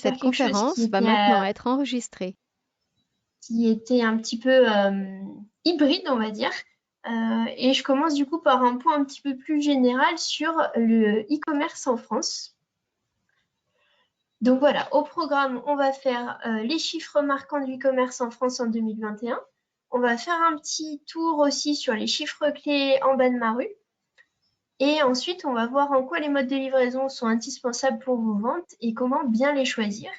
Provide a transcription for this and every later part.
Cette faire quelque chose conférence va maintenant être enregistrée. qui était un petit peu hybride, on va dire. Et je commence du coup par un point un petit peu plus général sur le e-commerce en France. Donc voilà, au programme, on va faire les chiffres marquants du e-commerce en France en 2021. On va faire un petit tour aussi sur les chiffres clés en bas de ma rue. Et ensuite, on va voir en quoi les modes de livraison sont indispensables pour vos ventes et comment bien les choisir.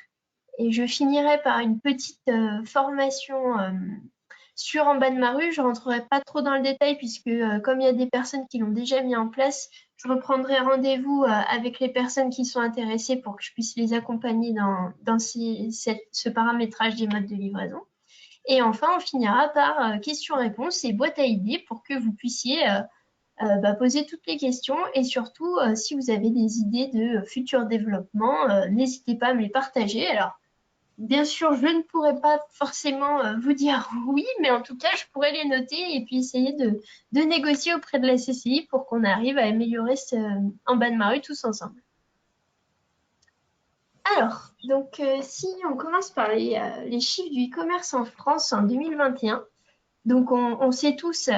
Et je finirai par une petite formation sur en bas de ma rue. Je ne rentrerai pas trop dans le détail puisque comme il y a des personnes qui l'ont déjà mis en place, je reprendrai rendez-vous avec les personnes qui sont intéressées pour que je puisse les accompagner dans ce paramétrage des modes de livraison. Et enfin, on finira par questions-réponses et boîte à idées pour que vous puissiez poser toutes les questions et surtout, si vous avez des idées de futurs développements, n'hésitez pas à me les partager. Alors, bien sûr, je ne pourrais pas forcément vous dire oui, mais en tout cas, je pourrais les noter et puis essayer de négocier auprès de la CCI pour qu'on arrive à améliorer en bas de ma rue tous ensemble. Alors, donc, si on commence par les chiffres du e-commerce en France en 2021, donc on sait tous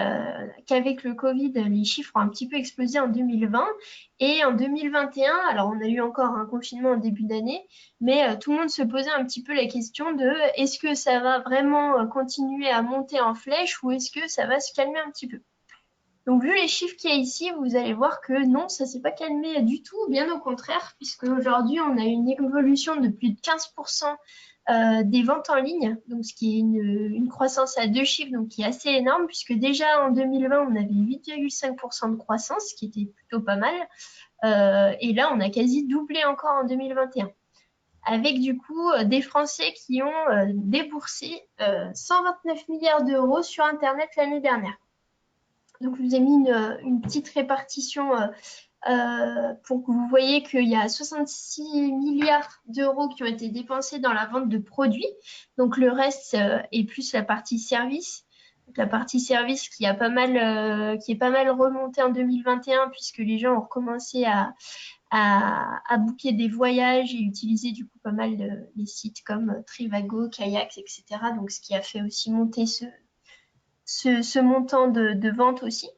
qu'avec le Covid, les chiffres ont un petit peu explosé en 2020 et en 2021, alors on a eu encore un confinement en début d'année, mais tout le monde se posait un petit peu la question de est-ce que ça va vraiment continuer à monter en flèche ou est-ce que ça va se calmer un petit peu? Donc vu les chiffres qu'il y a ici, vous allez voir que non, ça s'est pas calmé du tout, bien au contraire, puisque aujourd'hui on a une évolution de plus de 15% des ventes en ligne, donc ce qui est une croissance à deux chiffres, donc qui est assez énorme, puisque déjà en 2020 on avait 8,5% de croissance, ce qui était plutôt pas mal, et là on a quasi doublé encore en 2021 avec du coup des Français qui ont déboursé 129 milliards d'euros sur Internet l'année dernière. Donc, je vous ai mis une petite répartition pour que vous voyez qu'il y a 66 milliards d'euros qui ont été dépensés dans la vente de produits. Donc, le reste est plus la partie service. Donc, la partie service qui est pas mal remontée en 2021 puisque les gens ont recommencé à booker des voyages et utiliser du coup pas mal les sites comme Trivago, Kayak, etc. Donc, ce qui a fait aussi monter ce montant de vente aussi.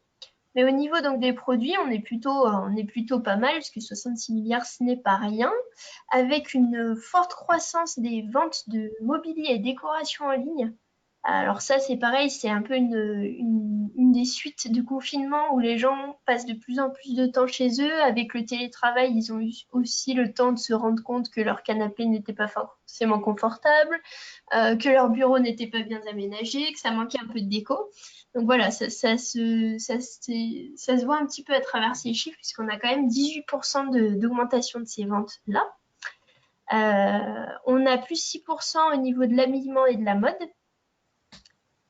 Mais au niveau donc des produits, on est plutôt pas mal, puisque 66 milliards, ce n'est pas rien, avec une forte croissance des ventes de mobilier et décoration en ligne. Alors ça, c'est pareil, c'est un peu une des suites du confinement où les gens passent de plus en plus de temps chez eux. Avec le télétravail, ils ont eu aussi le temps de se rendre compte que leur canapé n'était pas forcément confortable, que leur bureau n'était pas bien aménagé, que ça manquait un peu de déco. Donc voilà, ça se voit un petit peu à travers ces chiffres, puisqu'on a quand même 18% d'augmentation de ces ventes-là. On a plus 6% au niveau de l'habillement et de la mode,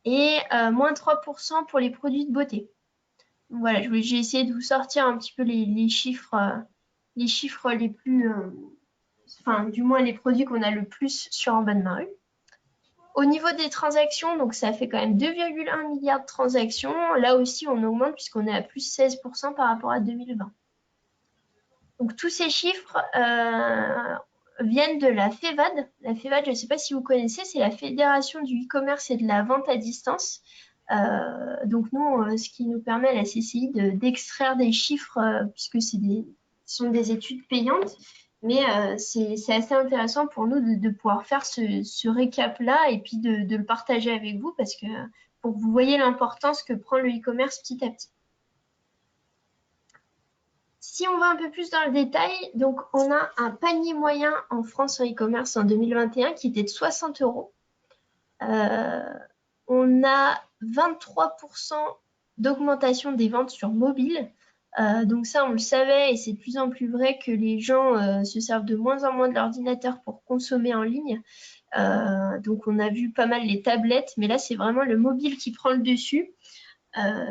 et moins 3% pour les produits de beauté. Donc voilà, j'ai essayé de vous sortir un petit peu les chiffres les plus... enfin, du moins les produits qu'on a le plus sur en bas de ma rue. Au niveau des transactions, donc ça fait quand même 2,1 milliards de transactions. Là aussi, on augmente puisqu'on est à plus 16% par rapport à 2020. Donc tous ces chiffres viennent de la FEVAD. La FEVAD, je ne sais pas si vous connaissez, c'est la Fédération du e-commerce et de la vente à distance. Donc nous, ce qui nous permet à la CCI d'extraire des chiffres, puisque ce sont des études payantes, mais c'est assez intéressant pour nous de pouvoir faire ce récap-là et puis de le partager avec vous parce que pour que vous voyez l'importance que prend le e-commerce petit à petit. Si on va un peu plus dans le détail, donc on a un panier moyen en France en e-commerce en 2021 qui était de 60 euros. On a 23% d'augmentation des ventes sur mobile. Donc ça, on le savait et c'est de plus en plus vrai que les gens se servent de moins en moins de l'ordinateur pour consommer en ligne. Donc on a vu pas mal les tablettes, mais là, c'est vraiment le mobile qui prend le dessus.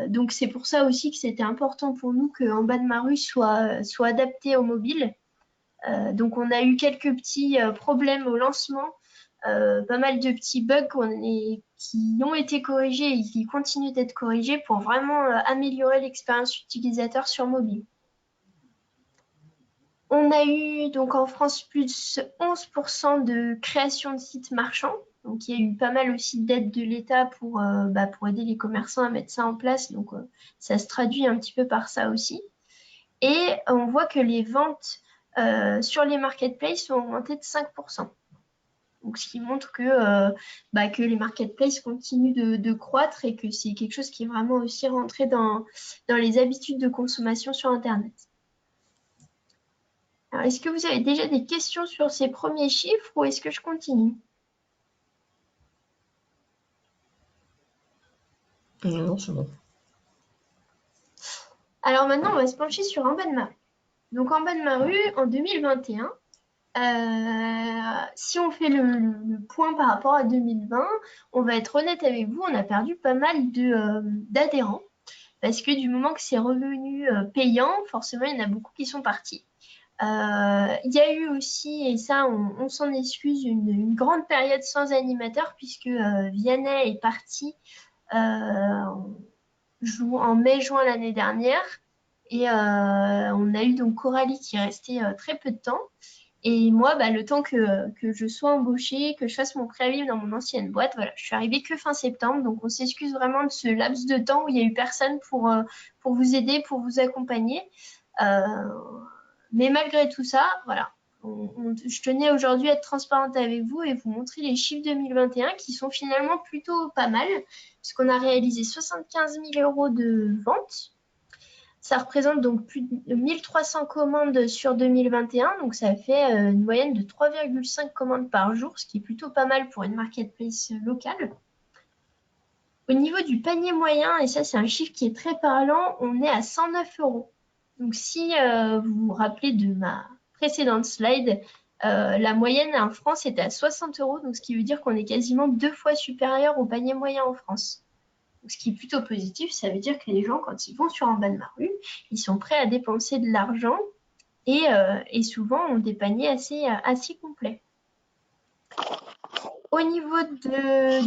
Donc c'est pour ça aussi que c'était important pour nous qu'en bas de ma rue soit adapté au mobile. Donc on a eu quelques petits problèmes au lancement, pas mal de petits bugs qui ont été corrigés et qui continuent d'être corrigés pour vraiment améliorer l'expérience utilisateur sur mobile. On a eu donc en France plus 11% de création de sites marchands. Donc il y a eu pas mal aussi d'aides de l'État pour aider les commerçants à mettre ça en place. Donc ça se traduit un petit peu par ça aussi. Et on voit que les ventes sur les marketplaces ont augmenté de 5%. Donc, ce qui montre que les marketplaces continuent de croître et que c'est quelque chose qui est vraiment aussi rentré dans les habitudes de consommation sur Internet. Alors, est-ce que vous avez déjà des questions sur ces premiers chiffres ou est-ce que je continue? Non, c'est bon. Alors maintenant, on va se pencher sur En bas de ma rue. Donc, En bas de ma rue, en 2021, si on fait le point par rapport à 2020, on va être honnête avec vous, on a perdu pas mal d'adhérents. Parce que du moment que c'est revenu payant, forcément, il y en a beaucoup qui sont partis. Il y a eu aussi, et ça, on s'en excuse, une grande période sans animateur, puisque Vianney est parti en mai-juin l'année dernière. Et on a eu donc Coralie qui est restée très peu de temps. Et moi, le temps que je sois embauchée, que je fasse mon préavis dans mon ancienne boîte, voilà, je suis arrivée que fin septembre. Donc, on s'excuse vraiment de ce laps de temps où il n'y a eu personne pour vous aider, pour vous accompagner. Euh, mais malgré tout ça, voilà, je tenais aujourd'hui à être transparente avec vous et vous montrer les chiffres 2021 qui sont finalement plutôt pas mal, puisqu'on a réalisé 75 000 euros de ventes. Ça représente donc plus de 1300 commandes sur 2021, donc ça fait une moyenne de 3,5 commandes par jour, ce qui est plutôt pas mal pour une marketplace locale. Au niveau du panier moyen, et ça c'est un chiffre qui est très parlant, on est à 109 euros. Donc si vous vous rappelez de ma précédente slide, la moyenne en France était à 60 euros, donc ce qui veut dire qu'on est quasiment 2 fois supérieur au panier moyen en France. Donc, ce qui est plutôt positif, ça veut dire que les gens, quand ils vont sur En bas de ma rue, ils sont prêts à dépenser de l'argent et souvent ont des paniers assez complets. Au niveau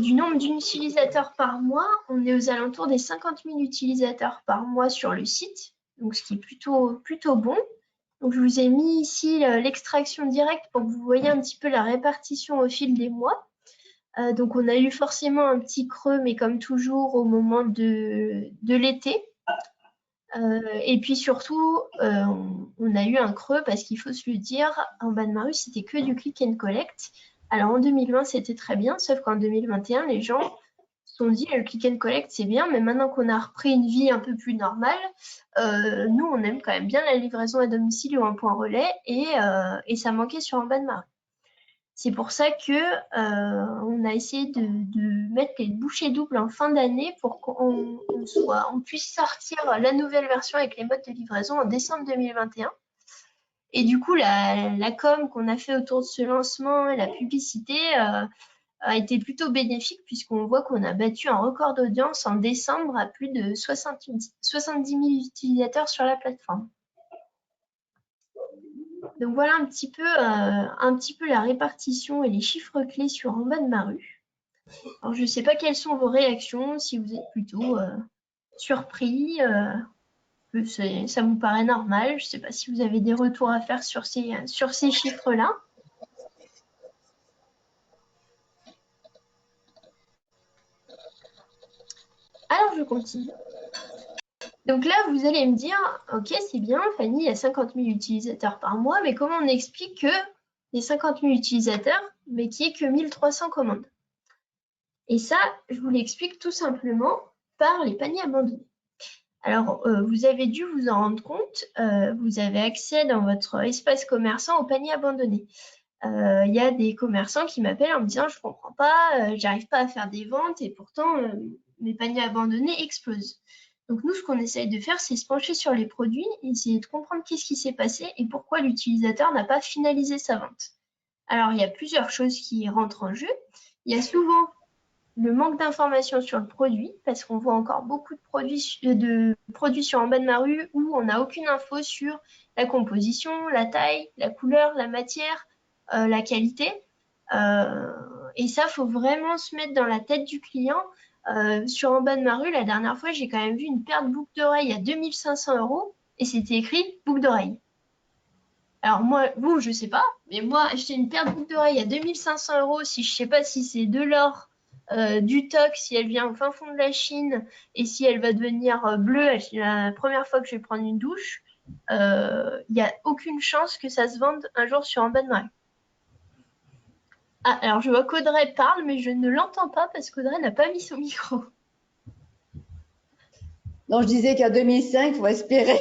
du nombre d'utilisateurs par mois, on est aux alentours des 50 000 utilisateurs par mois sur le site, donc ce qui est plutôt bon. Donc, je vous ai mis ici l'extraction directe pour que vous voyez un petit peu la répartition au fil des mois. Donc, on a eu forcément un petit creux, mais comme toujours au moment de l'été. Et puis surtout, on a eu un creux parce qu'il faut se le dire, En bas de ma rue, c'était que du click and collect. Alors en 2020, c'était très bien, sauf qu'en 2021, les gens se sont dit, le click and collect, c'est bien, mais maintenant qu'on a repris une vie un peu plus normale, nous, on aime quand même bien la livraison à domicile ou un point relais, et ça manquait sur En bas de ma rue. C'est pour ça qu'on a essayé de mettre les bouchées doubles en fin d'année pour qu'on puisse sortir la nouvelle version avec les modes de livraison en décembre 2021. Et du coup, la com qu'on a fait autour de ce lancement et la publicité a été plutôt bénéfique puisqu'on voit qu'on a battu un record d'audience en décembre à plus de 70 000 utilisateurs sur la plateforme. Donc voilà un petit peu la répartition et les chiffres clés sur En bas de ma rue. Alors je ne sais pas quelles sont vos réactions, si vous êtes plutôt surpris, ça vous paraît normal. Je ne sais pas si vous avez des retours à faire sur ces chiffres-là. Alors je continue. Donc là, vous allez me dire, ok, c'est bien, Fanny, il y a 50 000 utilisateurs par mois, mais comment on explique que les 50 000 utilisateurs, mais qu'il n'y ait que 1300 commandes? Et ça, je vous l'explique tout simplement par les paniers abandonnés. Alors, vous avez dû vous en rendre compte, vous avez accès dans votre espace commerçant aux paniers abandonnés. Il y a des commerçants qui m'appellent en me disant, je ne comprends pas, j'arrive pas à faire des ventes et pourtant mes paniers abandonnés explosent. Donc nous, ce qu'on essaye de faire, c'est se pencher sur les produits, essayer de comprendre qu'est-ce qui s'est passé et pourquoi l'utilisateur n'a pas finalisé sa vente. Alors, il y a plusieurs choses qui rentrent en jeu. Il y a souvent le manque d'informations sur le produit, parce qu'on voit encore beaucoup de produits sur En bas de ma rue où on n'a aucune info sur la composition, la taille, la couleur, la matière, la qualité. Et ça, il faut vraiment se mettre dans la tête du client. Sur En bas de ma rue, la dernière fois, j'ai quand même vu une paire de boucles d'oreilles à 2500 € et c'était écrit boucle d'oreille. Alors moi, vous, je sais pas, mais moi, acheter une paire de boucles d'oreilles à 2500 euros, si je sais pas si c'est de l'or, du toc, si elle vient au fin fond de la Chine et si elle va devenir bleue la première fois que je vais prendre une douche, il n'y a aucune chance que ça se vende un jour sur un bas de marée. Ah, alors je vois qu'Audrey parle, mais je ne l'entends pas parce qu'Audrey n'a pas mis son micro. Non, je disais qu'à 2005, il faut espérer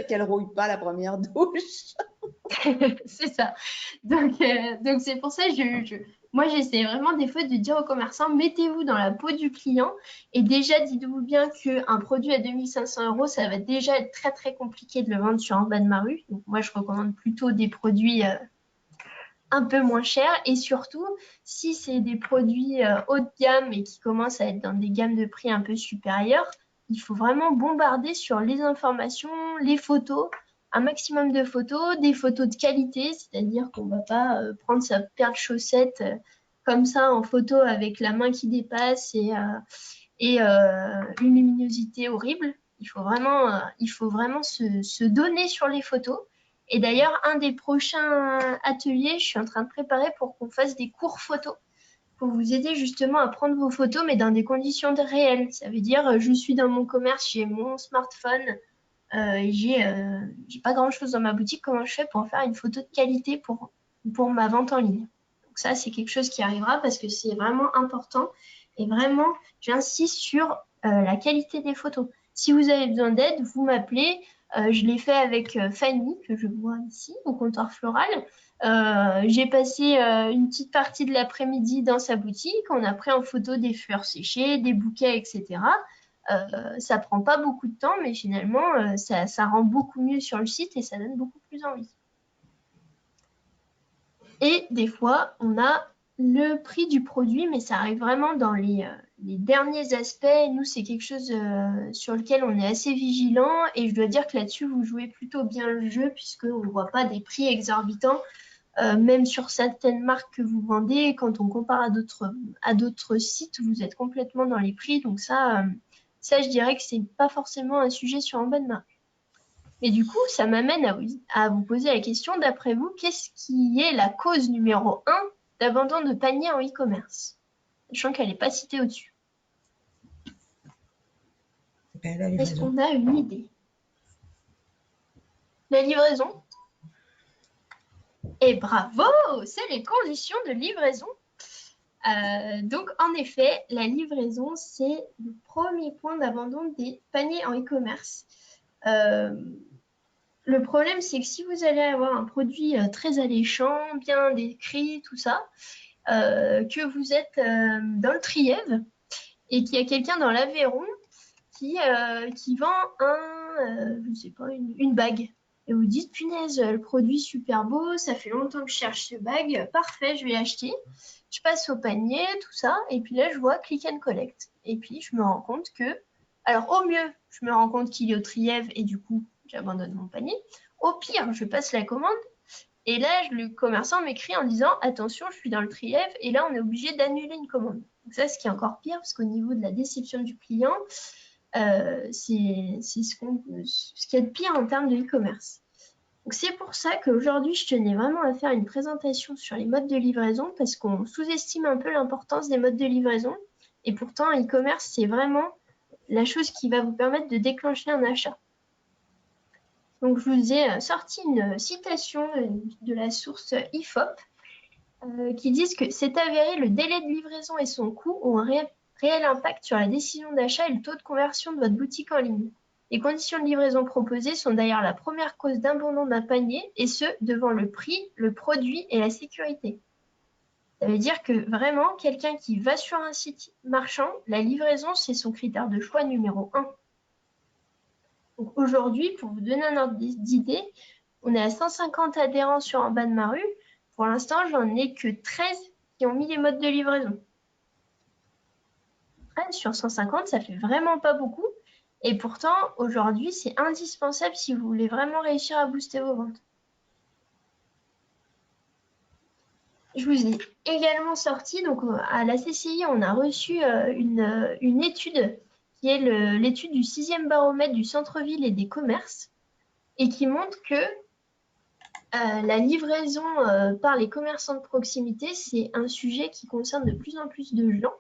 qu'elle rouille pas la première douche. C'est ça. Donc c'est pour ça que moi, j'essaie vraiment des fois de dire aux commerçants, mettez-vous dans la peau du client et déjà, dites-vous bien qu'un produit à 2500 euros, ça va déjà être très, très compliqué de le vendre sur un bas de ma rue. Donc moi, je recommande plutôt des produits un peu moins chers et surtout, si c'est des produits haut de gamme et qui commencent à être dans des gammes de prix un peu supérieures, il faut vraiment bombarder sur les informations, les photos, un maximum de photos, des photos de qualité, c'est-à-dire qu'on ne va pas prendre sa paire de chaussettes comme ça en photo avec la main qui dépasse et une luminosité horrible. Il faut vraiment se donner sur les photos. Et d'ailleurs, un des prochains ateliers, je suis en train de préparer pour qu'on fasse des cours photos pour vous aider justement à prendre vos photos, mais dans des conditions réelles. Ça veut dire, je suis dans mon commerce, j'ai mon smartphone, j'ai pas grand-chose dans ma boutique. Comment je fais pour faire une photo de qualité pour ma vente en ligne? Donc ça, c'est quelque chose qui arrivera parce que c'est vraiment important. Et vraiment, j'insiste sur la qualité des photos. Si vous avez besoin d'aide, vous m'appelez. Je l'ai fait avec Fanny, que je vois ici, au comptoir floral. J'ai passé une petite partie de l'après-midi dans sa boutique. On a pris en photo des fleurs séchées, des bouquets, etc. Ça prend pas beaucoup de temps, mais finalement, ça rend beaucoup mieux sur le site et ça donne beaucoup plus envie. Et des fois, on a le prix du produit, mais ça arrive vraiment dans les derniers aspects. Nous, c'est quelque chose sur lequel on est assez vigilant et je dois dire que là-dessus, vous jouez plutôt bien le jeu puisqu'on ne voit pas des prix exorbitants. Même sur certaines marques que vous vendez, quand on compare à d'autres sites, vous êtes complètement dans les prix. Donc ça, je dirais que c'est pas forcément un sujet sur un bon marque. Mais du coup, ça m'amène à vous poser la question, d'après vous, qu'est-ce qui est la cause numéro 1 d'abandon de panier en e-commerce? Sachant qu'elle n'est pas citée au-dessus. Est-ce qu'on a une idée? La livraison? Et bravo, c'est les conditions de livraison. Donc, en effet, la livraison, c'est le premier point d'abandon des paniers en e-commerce. Le problème, c'est que si vous allez avoir un produit très alléchant, bien décrit, tout ça, que vous êtes dans le Trièves et qu'il y a quelqu'un dans l'Aveyron qui vend je sais pas, une bague. Et vous dites, punaise, le produit super beau, ça fait longtemps que je cherche ce bague, parfait, je vais l'acheter. Je passe au panier, tout ça, et puis là, je vois click and collect. Et puis, je me rends compte que, alors au mieux, je me rends compte qu'il est au Trièves et du coup, j'abandonne mon panier. Au pire, je passe la commande et là, le commerçant m'écrit en disant, attention, je suis dans le Trièves et là, on est obligé d'annuler une commande. Donc ça, ce qui est encore pire, parce qu'au niveau de la déception du client, c'est ce qu'il y a de pire en termes de e-commerce. Donc c'est pour ça qu'aujourd'hui, je tenais vraiment à faire une présentation sur les modes de livraison parce qu'on sous-estime un peu l'importance des modes de livraison. Et pourtant, e-commerce, c'est vraiment la chose qui va vous permettre de déclencher un achat. Donc, je vous ai sorti une citation de la source IFOP qui disent que c'est avéré, le délai de livraison et son coût ont un réel impact sur la décision d'achat et le taux de conversion de votre boutique en ligne. Les conditions de livraison proposées sont d'ailleurs la première cause d'abandon d'un panier, et ce, devant le prix, le produit et la sécurité. Ça veut dire que vraiment, quelqu'un qui va sur un site marchand, la livraison, c'est son critère de choix numéro 1. Donc aujourd'hui, pour vous donner un ordre d'idée, on est à 150 adhérents sur En bas de ma rue. Pour l'instant, j'en ai que 13 qui ont mis les modes de livraison. 13 sur 150, ça fait vraiment pas beaucoup. Et pourtant, aujourd'hui, c'est indispensable si vous voulez vraiment réussir à booster vos ventes. Je vous ai également sorti, donc à la CCI, on a reçu une étude qui est l'étude du 6e baromètre du centre-ville et des commerces et qui montre que La livraison par les commerçants de proximité, c'est un sujet qui concerne de plus en plus de gens.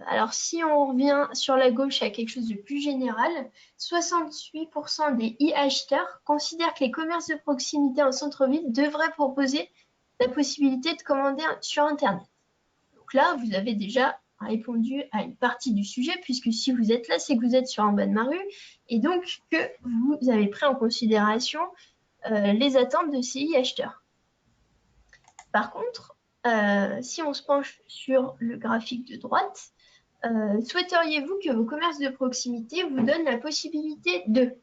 Alors, si on revient sur la gauche à quelque chose de plus général, 68% des e-acheteurs considèrent que les commerces de proximité en centre-ville devraient proposer la possibilité de commander sur Internet. Donc là, vous avez déjà répondu à une partie du sujet, puisque si vous êtes là, c'est que vous êtes sur en bas de ma rue, et donc que vous avez pris en considération les attentes de ces e-acheteurs. Par contre, si on se penche sur le graphique de droite, souhaiteriez-vous que vos commerces de proximité vous donnent la possibilité de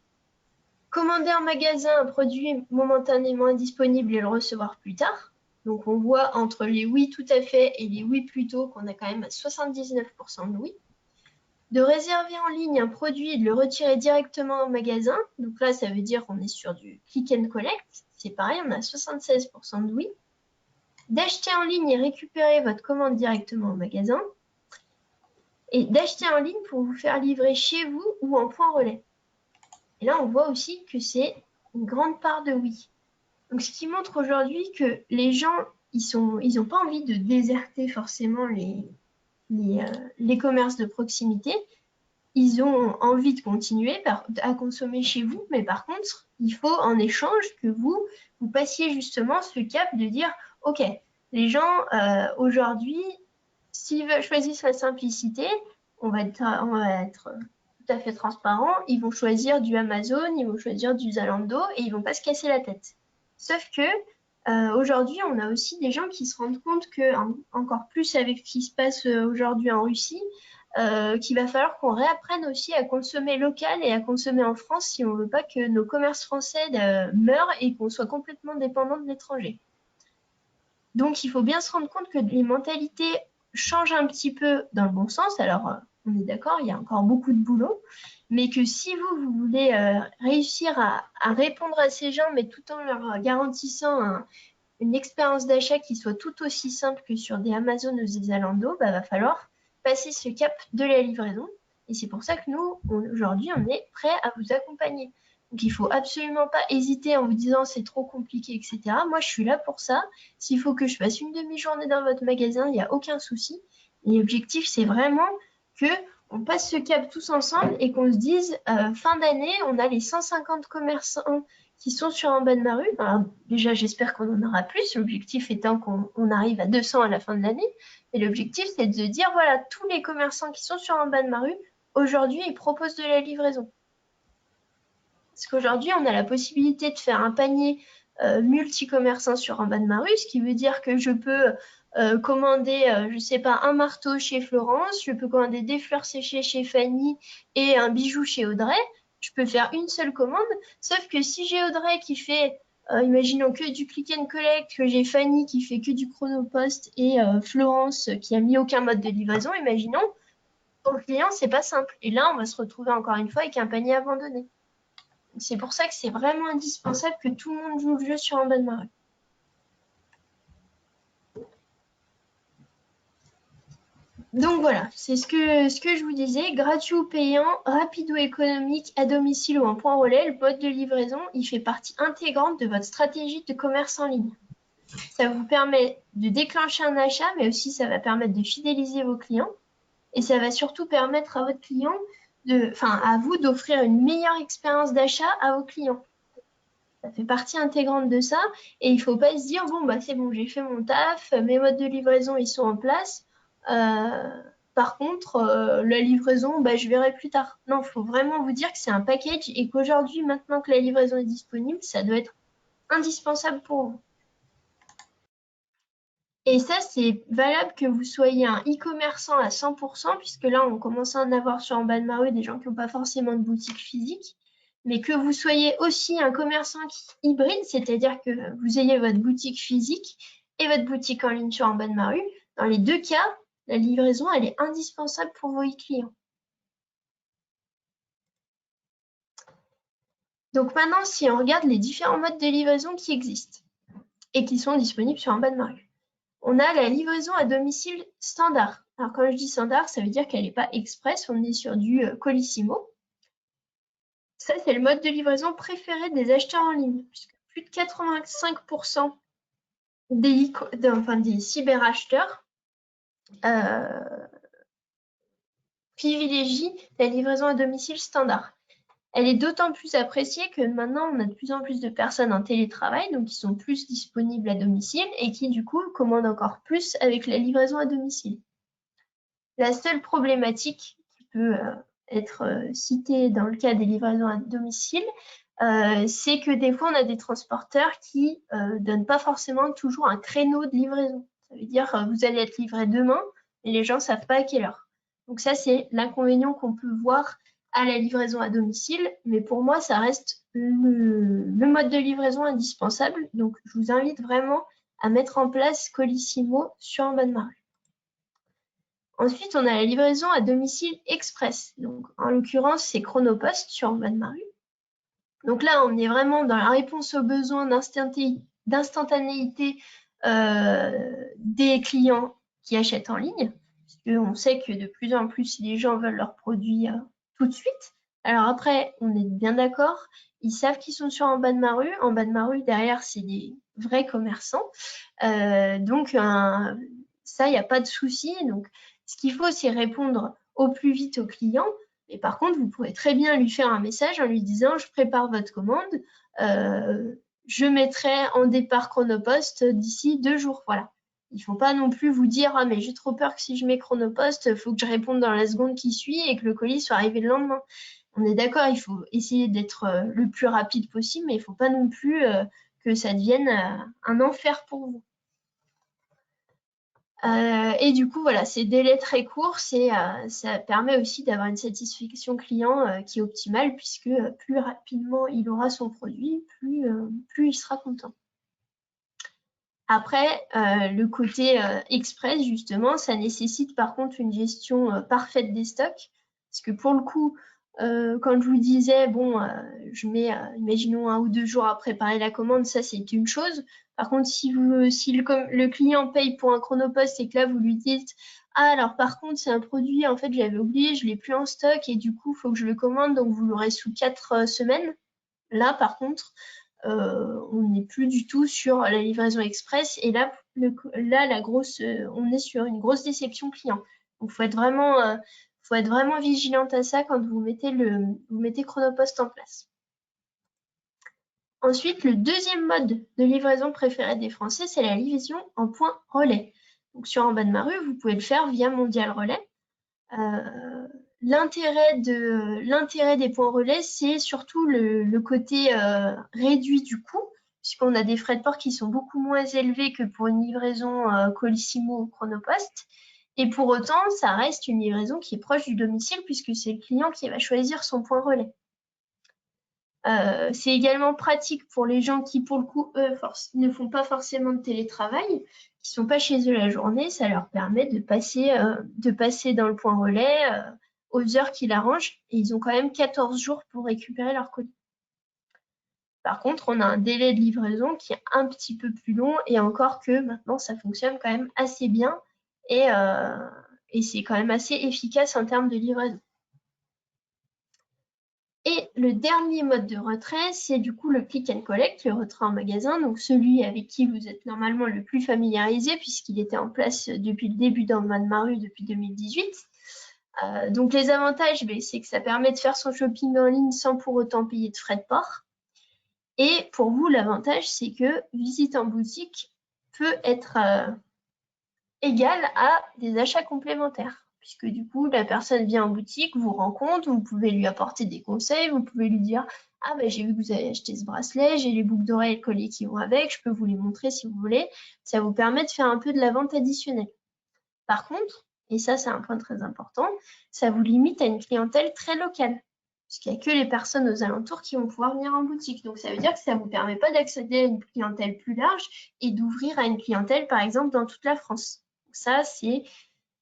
commander en magasin un produit momentanément indisponible et le recevoir plus tard? Donc on voit entre les oui tout à fait et les oui plutôt qu'on a quand même à 79% de oui. De réserver en ligne un produit et de le retirer directement au magasin. Donc là, ça veut dire qu'on est sur du click and collect. C'est pareil, on a 76% de oui. D'acheter en ligne et récupérer votre commande directement au magasin. Et d'acheter en ligne pour vous faire livrer chez vous ou en point relais. Et là, on voit aussi que c'est une grande part de oui. Donc, ce qui montre aujourd'hui que les gens, ils n'ont pas envie de déserter forcément les commerces de proximité. Ils ont envie de continuer à consommer chez vous, mais par contre, il faut en échange que vous passiez justement ce cap de dire, OK, les gens, aujourd'hui, s'ils choisissent la simplicité, on va être tout à fait transparent, ils vont choisir du Amazon, ils vont choisir du Zalando et ils vont pas se casser la tête. Sauf que aujourd'hui, on a aussi des gens qui se rendent compte que, encore plus avec ce qui se passe aujourd'hui en Russie, qu'il va falloir qu'on réapprenne aussi à consommer local et à consommer en France si on ne veut pas que nos commerces français meurent et qu'on soit complètement dépendant de l'étranger. Donc, il faut bien se rendre compte que les mentalités changent un petit peu dans le bon sens. Alors, on est d'accord, il y a encore beaucoup de boulot, mais que si vous voulez réussir à répondre à ces gens, mais tout en leur garantissant une expérience d'achat qui soit tout aussi simple que sur des Amazon ou des Zalando, bah, va falloir passer ce cap de la livraison. Et c'est pour ça que nous, aujourd'hui, on est prêts à vous accompagner. Donc, il ne faut absolument pas hésiter en vous disant c'est trop compliqué, etc. Moi, je suis là pour ça. S'il faut que je fasse une demi-journée dans votre magasin, il n'y a aucun souci. L'objectif, c'est vraiment qu'on passe ce cap tous ensemble et qu'on se dise, fin d'année, on a les 150 commerçants qui sont sur en bas de ma rue. Alors, déjà, j'espère qu'on en aura plus. L'objectif étant qu'on arrive à 200 à la fin de l'année. Et l'objectif, c'est de dire, voilà, tous les commerçants qui sont sur en bas de ma rue, aujourd'hui, ils proposent de la livraison. Parce qu'aujourd'hui, on a la possibilité de faire un panier multi-commerçant sur en bas de ma rue, ce qui veut dire que je peux commander, je ne sais pas, un marteau chez Florence, je peux commander des fleurs séchées chez Fanny et un bijou chez Audrey. Je peux faire une seule commande, sauf que si j'ai Audrey qui fait, imaginons que du click and collect, que j'ai Fanny qui fait que du chronopost et Florence qui a mis aucun mode de livraison, imaginons, pour le client, c'est pas simple. Et là, on va se retrouver encore une fois avec un panier abandonné. C'est pour ça que c'est vraiment indispensable que tout le monde joue le jeu sur en bas de ma rue. Donc voilà, c'est ce que je vous disais, gratuit ou payant, rapide ou économique, à domicile ou en point relais, le mode de livraison, il fait partie intégrante de votre stratégie de commerce en ligne. Ça vous permet de déclencher un achat, mais aussi ça va permettre de fidéliser vos clients. Et ça va surtout permettre à votre client, à vous d'offrir une meilleure expérience d'achat à vos clients. Ça fait partie intégrante de ça. Et il ne faut pas se dire, bon, bah c'est bon, j'ai fait mon taf, mes modes de livraison, ils sont en place. Par contre, la livraison, bah, je verrai plus tard. Non, il faut vraiment vous dire que c'est un package et qu'aujourd'hui, maintenant que la livraison est disponible, ça doit être indispensable pour vous. Et ça, c'est valable que vous soyez un e-commerçant à 100%, puisque là, on commence à en avoir sur en bas de ma rue des gens qui n'ont pas forcément de boutique physique, mais que vous soyez aussi un commerçant hybride, c'est-à-dire que vous ayez votre boutique physique et votre boutique en ligne sur en bas de ma rue. Dans les deux cas, la livraison, elle est indispensable pour vos e-clients. Donc maintenant, si on regarde les différents modes de livraison qui existent et qui sont disponibles sur en bas de ma rue. On a la livraison à domicile standard. Alors, quand je dis standard, ça veut dire qu'elle n'est pas express, on est sur du Colissimo. Ça, c'est le mode de livraison préféré des acheteurs en ligne, puisque plus de 85% des cyberacheteurs privilégient la livraison à domicile standard. Elle est d'autant plus appréciée que maintenant, on a de plus en plus de personnes en télétravail, donc qui sont plus disponibles à domicile et qui, du coup, commandent encore plus avec la livraison à domicile. La seule problématique qui peut être citée dans le cas des livraisons à domicile, c'est que des fois, on a des transporteurs qui donnent pas forcément toujours un créneau de livraison. Ça veut dire vous allez être livré demain, mais les gens savent pas à quelle heure. Donc ça, c'est l'inconvénient qu'on peut voir à la livraison à domicile, mais pour moi, ça reste le mode de livraison indispensable. Donc, je vous invite vraiment à mettre en place Colissimo sur un bas de marge. Ensuite, on a la livraison à domicile express. Donc, en l'occurrence, c'est Chronopost sur un bas de marge. Donc là, on est vraiment dans la réponse aux besoins d'instantanéité des clients qui achètent en ligne. On sait que de plus en plus, les gens veulent leurs produits tout de suite. Alors après, on est bien d'accord, ils savent qu'ils sont sur en bas de ma rue. En bas de ma rue, derrière, c'est des vrais commerçants. Donc, ça, il n'y a pas de souci. Donc, ce qu'il faut, c'est répondre au plus vite aux clients. Mais par contre, vous pouvez très bien lui faire un message en lui disant « Je prépare votre commande, je mettrai en départ Chronopost d'ici 2 jours. » Voilà. Il ne faut pas non plus vous dire « Ah, mais j'ai trop peur que si je mets Chronopost, il faut que je réponde dans la seconde qui suit et que le colis soit arrivé le lendemain. » On est d'accord, il faut essayer d'être le plus rapide possible, mais il ne faut pas non plus que ça devienne un enfer pour vous. Et du coup, voilà, ces délais très courts, ça permet aussi d'avoir une satisfaction client qui est optimale, puisque plus rapidement il aura son produit, plus il sera content. Après, le côté express, justement, ça nécessite par contre une gestion parfaite des stocks, parce que pour le coup, quand je vous disais, bon, je mets, imaginons 1 ou 2 jours à préparer la commande, ça c'est une chose. Par contre, si le client paye pour un Chronopost et que là vous lui dites « Ah, alors par contre, c'est un produit, en fait, j'avais oublié, je ne l'ai plus en stock et du coup, il faut que je le commande, donc vous l'aurez sous 4 semaines. » Là, par contre, on n'est plus du tout sur la livraison express et là, on est sur une grosse déception client. Donc, faut être vraiment vigilante à ça quand vous mettez Chronopost en place. Ensuite, le deuxième mode de livraison préféré des Français, c'est la livraison en point relais. Donc, sur En bas de ma rue, vous pouvez le faire via Mondial Relais. L'intérêt des points relais, c'est surtout le côté réduit du coût, puisqu'on a des frais de port qui sont beaucoup moins élevés que pour une livraison Colissimo ou Chronopost. Et pour autant, ça reste une livraison qui est proche du domicile, puisque c'est le client qui va choisir son point relais. C'est également pratique pour les gens qui, pour le coup, eux, ne font pas forcément de télétravail, qui sont pas chez eux la journée. Ça leur permet de passer dans le point relais aux heures qui l'arrangent. Et ils ont quand même 14 jours pour récupérer leur colis. Par contre, on a un délai de livraison qui est un petit peu plus long. Et encore que maintenant, ça fonctionne quand même assez bien. Et c'est quand même assez efficace en termes de livraison. Et le dernier mode de retrait, c'est du coup le click and collect, le retrait en magasin, donc celui avec qui vous êtes normalement le plus familiarisé puisqu'il était en place depuis le début d'En bas de ma rue depuis 2018. Donc les avantages, c'est que ça permet de faire son shopping en ligne sans pour autant payer de frais de port. Et pour vous, l'avantage, c'est que visite en boutique peut être égale à des achats complémentaires. Puisque du coup, la personne vient en boutique, vous rencontre, vous pouvez lui apporter des conseils, vous pouvez lui dire « Ah, j'ai vu que vous avez acheté ce bracelet, j'ai les boucles d'oreilles et le collier qui vont avec, je peux vous les montrer si vous voulez. » Ça vous permet de faire un peu de la vente additionnelle. Par contre, et ça c'est un point très important, ça vous limite à une clientèle très locale. Puisqu'il n'y a que les personnes aux alentours qui vont pouvoir venir en boutique. Donc ça veut dire que ça ne vous permet pas d'accéder à une clientèle plus large et d'ouvrir à une clientèle, par exemple, dans toute la France. Donc ça,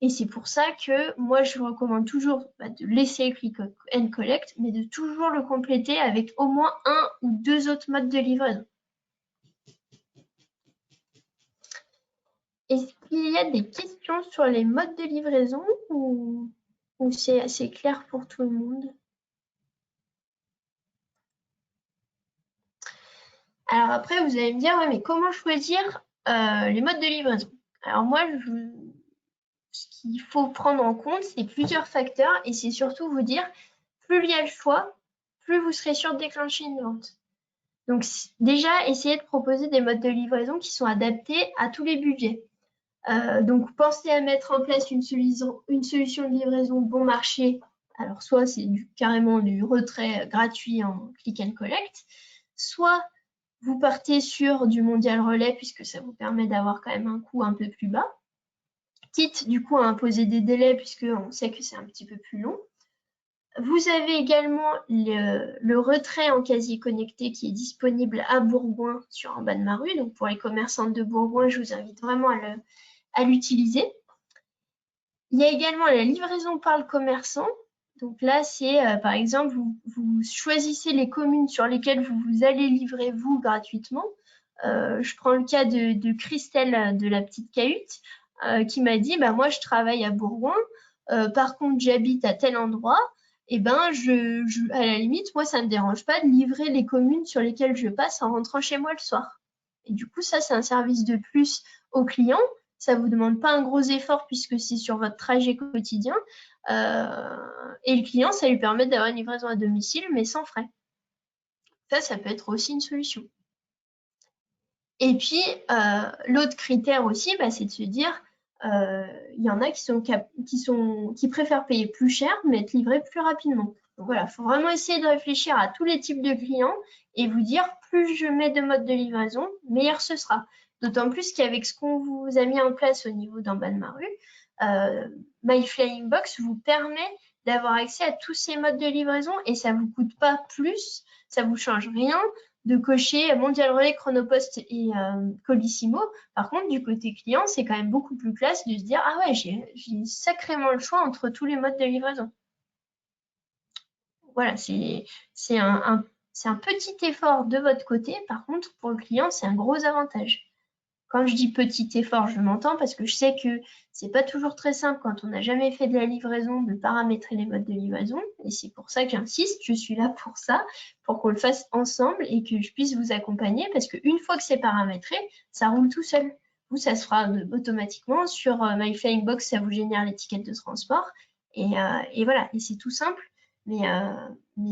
et c'est pour ça que moi, je vous recommande toujours de laisser le click and collect, mais de toujours le compléter avec au moins 1 ou 2 autres modes de livraison. Est-ce qu'il y a des questions sur les modes de livraison ou c'est assez clair pour tout le monde? Alors après, vous allez me dire, ouais, mais comment choisir les modes de livraison? Alors moi, ce qu'il faut prendre en compte, c'est plusieurs facteurs et c'est surtout vous dire, plus il y a le choix, plus vous serez sûr de déclencher une vente. Donc déjà, essayez de proposer des modes de livraison qui sont adaptés à tous les budgets. Donc pensez à mettre en place une solution de livraison bon marché. Alors soit c'est carrément du retrait gratuit en click and collect, soit vous partez sur du mondial relais puisque ça vous permet d'avoir quand même un coût un peu plus bas. Quitte du coup à imposer des délais puisqu'on sait que c'est un petit peu plus long. Vous avez également le retrait en casier connecté qui est disponible à Bourgoin sur En bas de ma rue. Donc pour les commerçants de Bourgoin, je vous invite vraiment à l'utiliser. Il y a également la livraison par le commerçant. Donc là, c'est par exemple, vous choisissez les communes sur lesquelles vous allez livrer vous gratuitement. Je prends le cas de Christelle de la petite cahute qui m'a dit, bah, moi je travaille à Bourgoin, par contre j'habite à tel endroit, et ben à la limite, moi ça ne me dérange pas de livrer les communes sur lesquelles je passe en rentrant chez moi le soir. Et du coup, ça c'est un service de plus aux clients. Ça vous demande pas un gros effort puisque c'est sur votre trajet quotidien. Et le client, ça lui permet d'avoir une livraison à domicile, mais sans frais. Ça peut être aussi une solution. Et puis, l'autre critère aussi, bah, c'est de se dire, il y en a qui préfèrent payer plus cher, mais être livrés plus rapidement. Donc voilà, il faut vraiment essayer de réfléchir à tous les types de clients et vous dire, plus je mets de modes de livraison, meilleur ce sera. D'autant plus qu'avec ce qu'on vous a mis en place au niveau d'en bas de ma rue, My Flying Box vous permet d'avoir accès à tous ces modes de livraison et ça vous coûte pas plus, ça vous change rien de cocher Mondial Relais, Chronopost et Colissimo. Par contre, du côté client, c'est quand même beaucoup plus classe de se dire, ah ouais, j'ai sacrément le choix entre tous les modes de livraison. Voilà, c'est un petit effort de votre côté. Par contre, pour le client, c'est un gros avantage. Quand je dis petit effort, je m'entends parce que je sais que c'est pas toujours très simple quand on n'a jamais fait de la livraison de paramétrer les modes de livraison. Et c'est pour ça que j'insiste, je suis là pour ça, pour qu'on le fasse ensemble et que je puisse vous accompagner parce qu'une fois que c'est paramétré, ça roule tout seul. Vous, ça se fera automatiquement. Sur My Flying Box, ça vous génère l'étiquette de transport. Et voilà, et c'est tout simple. Mais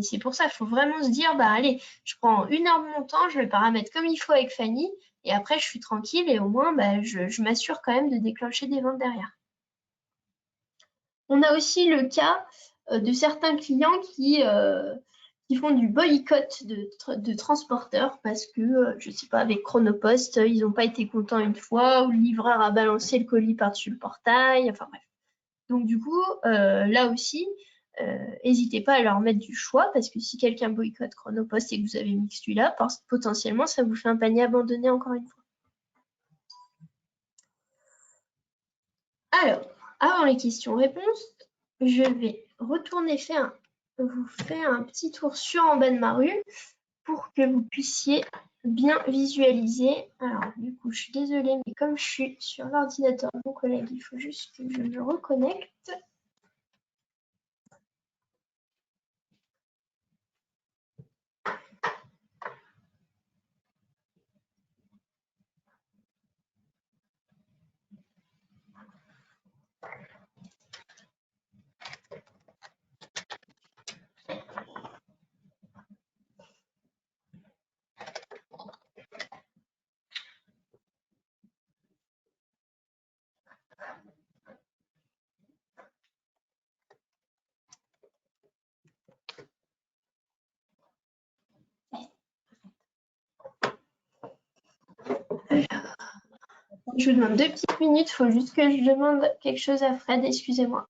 c'est pour ça, il faut vraiment se dire, bah allez, je prends 1 heure de mon temps, je le paramètre comme il faut avec Fanny. Et après, je suis tranquille et au moins, bah, je m'assure quand même de déclencher des ventes derrière. On a aussi le cas de certains clients qui font du boycott de transporteurs parce que, je ne sais pas, avec Chronopost, ils n'ont pas été contents une fois ou le livreur a balancé le colis par-dessus le portail. Enfin bref. Donc du coup, là aussi, n'hésitez pas à leur mettre du choix parce que si quelqu'un boycotte Chronopost et que vous avez mis celui-là, potentiellement, ça vous fait un panier abandonné encore une fois. Alors, avant les questions-réponses, je vais retourner vous faire un petit tour sur En bas de ma rue pour que vous puissiez bien visualiser. Alors, du coup, je suis désolée, mais comme je suis sur l'ordinateur de mon collègue, il faut juste que je me reconnecte. Je vous demande 2 petites minutes, il faut juste que je demande quelque chose à Fred, excusez-moi.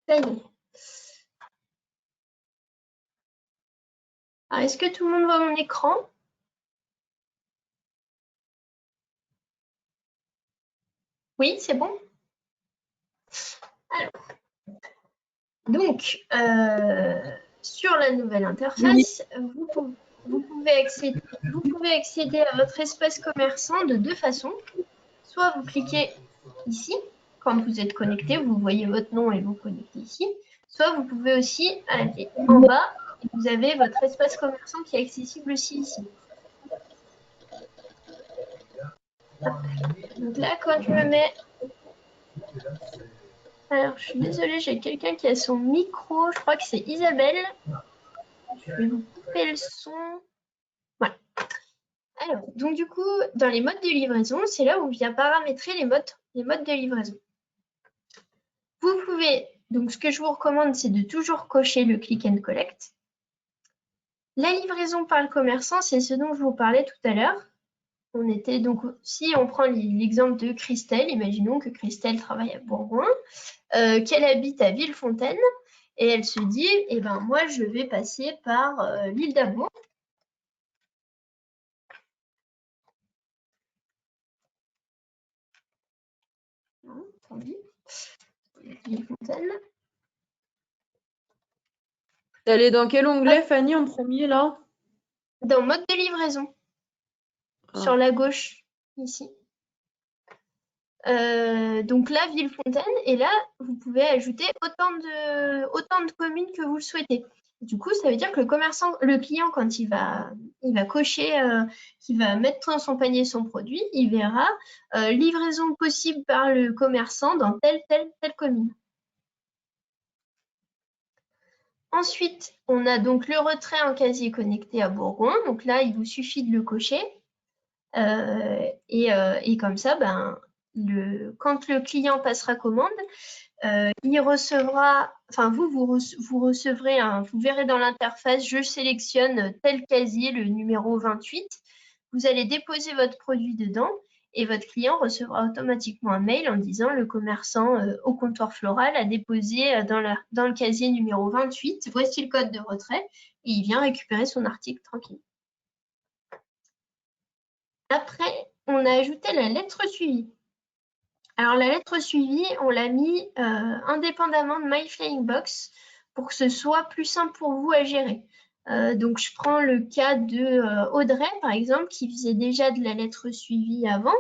Ça y est. Alors, est-ce que tout le monde voit mon écran? Oui, c'est bon? Alors, donc, sur la nouvelle interface, vous pouvez accéder à votre espace commerçant de deux façons. Soit vous cliquez ici, quand vous êtes connecté, vous voyez votre nom et vous connectez ici. Soit vous pouvez aussi aller en bas et vous avez votre espace commerçant qui est accessible aussi ici. Donc là, quand je me mets... Alors, je suis désolée, j'ai quelqu'un qui a son micro. Je crois que c'est Isabelle. Je vais vous couper le son. Voilà. Alors, donc du coup, dans les modes de livraison, c'est là où on vient paramétrer les modes de livraison. Vous pouvez, donc ce que je vous recommande, c'est de toujours cocher le click and collect. La livraison par le commerçant, c'est ce dont je vous parlais tout à l'heure. On était donc, si on prend l'exemple de Christelle, imaginons que Christelle travaille à Bourgoin, qu'elle habite à Villefontaine, et elle se dit, eh ben moi je vais passer par l'île d'Abourg. Villefontaine. Elle est dans quel onglet, Fanny, en premier, là? Dans mode de livraison. Sur la gauche, ici. Donc là, Villefontaine, et là, vous pouvez ajouter autant de communes que vous le souhaitez. Du coup, ça veut dire que le client, quand il va cocher, qu'il va mettre dans son panier son produit, il verra livraison possible par le commerçant dans telle commune. Ensuite, on a donc le retrait en casier connecté à Bourgoin. Donc là, il vous suffit de le cocher. Et comme ça, quand le client passera commande, il recevra, enfin vous recevrez vous verrez dans l'interface, je sélectionne tel casier, le numéro 28. Vous allez déposer votre produit dedans et votre client recevra automatiquement un mail en disant le commerçant au comptoir floral a déposé dans le casier numéro 28. Voici le code de retrait et il vient récupérer son article tranquille. Après, on a ajouté la lettre suivie. Alors, la lettre suivie, on l'a mis indépendamment de MyFlyingBox pour que ce soit plus simple pour vous à gérer. Donc, je prends le cas de Audrey, par exemple, qui faisait déjà de la lettre suivie avant.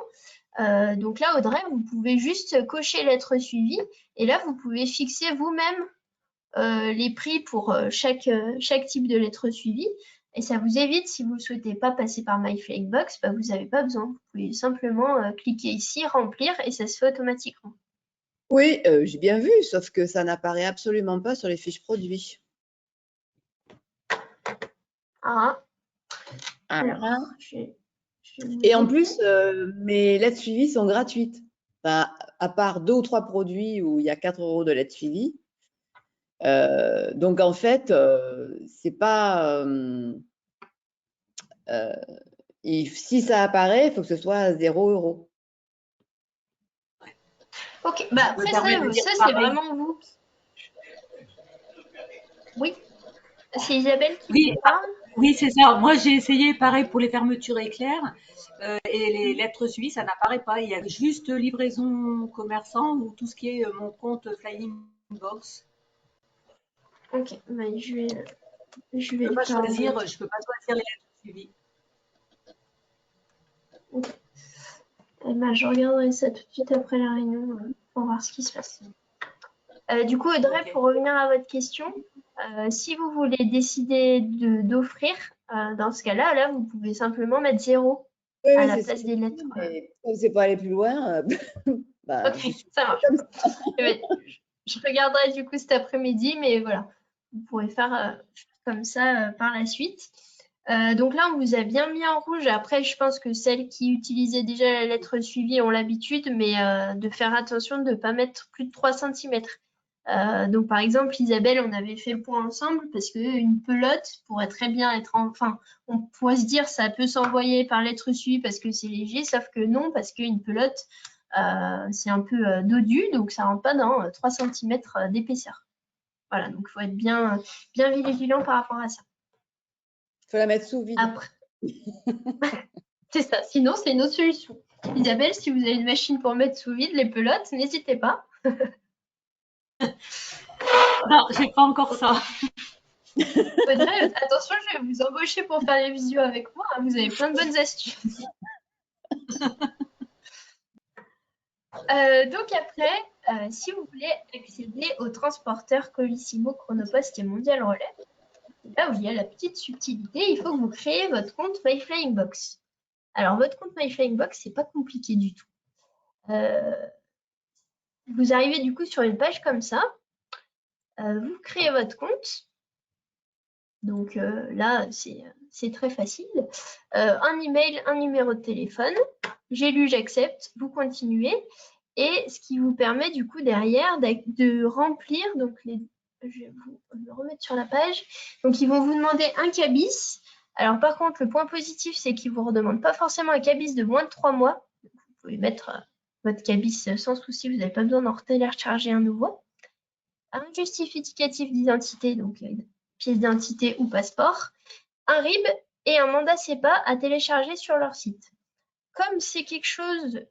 Donc là, Audrey, vous pouvez juste cocher lettre suivie et là, vous pouvez fixer vous-même les prix pour chaque type de lettre suivie. Et ça vous évite, si vous ne souhaitez pas passer par MyFlyingBox, vous n'avez pas besoin. Vous pouvez simplement cliquer ici, remplir, et ça se fait automatiquement. Oui, j'ai bien vu, sauf que ça n'apparaît absolument pas sur les fiches produits. Alors, et en plus, mes lettres suivies sont gratuites. Enfin, à part 2 ou 3 produits où il y a 4 € de lettres suivies. Donc, en fait, c'est pas... si ça apparaît, il faut que ce soit à 0 €. Ok, après ça c'est vraiment vous. Oui, c'est Isabelle qui parle. Oui, c'est ça. Moi, j'ai essayé pareil pour les fermetures éclairs et les lettres suivies, ça n'apparaît pas. Il y a juste livraison commerçant ou tout ce qui est mon compte FlyingBox. Ok, je vais je peux pas choisir les lettres suivies. Okay. Je regarderai ça tout de suite après la réunion pour voir ce qui se passe. Du coup, Audrey, pour revenir à votre question, si vous voulez décider d'offrir, dans ce cas-là, là, vous pouvez simplement mettre 0 à la place des lettres. Mais comme c'est pas aller plus loin, ok, ça marche. Je regarderai du coup cet après-midi, mais voilà, vous pourrez faire comme ça par la suite. Donc là, on vous a bien mis en rouge. Après, je pense que celles qui utilisaient déjà la lettre suivie ont l'habitude, mais de faire attention de ne pas mettre plus de 3 cm. Donc par exemple, Isabelle, on avait fait le point ensemble parce qu'une pelote pourrait très bien être enfin, on pourrait se dire ça peut s'envoyer par lettre suivie parce que c'est léger, sauf que non, parce qu'une pelote, c'est un peu dodu, donc ça rentre pas dans 3 cm d'épaisseur. Voilà, donc il faut être bien vigilant par rapport à ça. Il faut la mettre sous vide. Après, c'est ça. Sinon, c'est une autre solution. Isabelle, si vous avez une machine pour mettre sous vide les pelotes, n'hésitez pas. Non, j'ai pas encore ça. Audrey, attention, je vais vous embaucher pour faire les visios avec moi. Vous avez plein de bonnes astuces. Donc après, si vous voulez accéder au transporteur Colissimo, Chronopost et Mondial Relais, là où il y a la petite subtilité, il faut que vous créez votre compte MyFlyingBox. Alors, votre compte MyFlyingBox, c'est pas compliqué du tout. Vous arrivez du coup sur une page comme ça. Vous créez votre compte. Donc là, c'est très facile. Un email, un numéro de téléphone. J'ai lu, j'accepte. Vous continuez. Et ce qui vous permet du coup derrière de remplir, donc je vais vous le remettre sur la page. Donc ils vont vous demander un cabis. Alors par contre, le point positif, c'est qu'ils ne vous redemandent pas forcément un cabis de moins de 3 mois. Vous pouvez mettre votre cabis sans souci, vous n'avez pas besoin d'en télécharger un nouveau. Un justificatif d'identité, donc pièce d'identité ou passeport. Un RIB et un mandat CEPA à télécharger sur leur site. Comme c'est quelque chose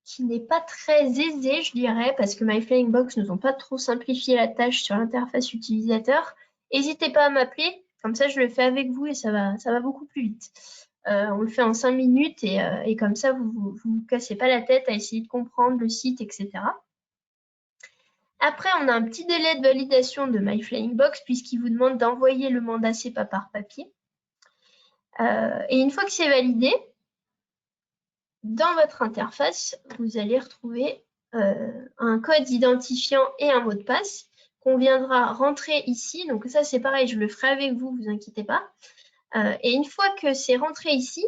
qui n'est pas très aisé, je dirais, parce que MyFlyingBox nous ont pas trop simplifié la tâche sur l'interface utilisateur, n'hésitez pas à m'appeler, comme ça je le fais avec vous et ça va beaucoup plus vite. On le fait en 5 minutes et comme ça vous cassez pas la tête à essayer de comprendre le site, etc. Après, on a un petit délai de validation de MyFlyingBox puisqu'il vous demande d'envoyer le mandat CEPA par papier. Et une fois que c'est validé, dans votre interface, vous allez retrouver un code identifiant et un mot de passe qu'on viendra rentrer ici. Donc ça, c'est pareil, je le ferai avec vous, vous inquiétez pas. Et une fois que c'est rentré ici,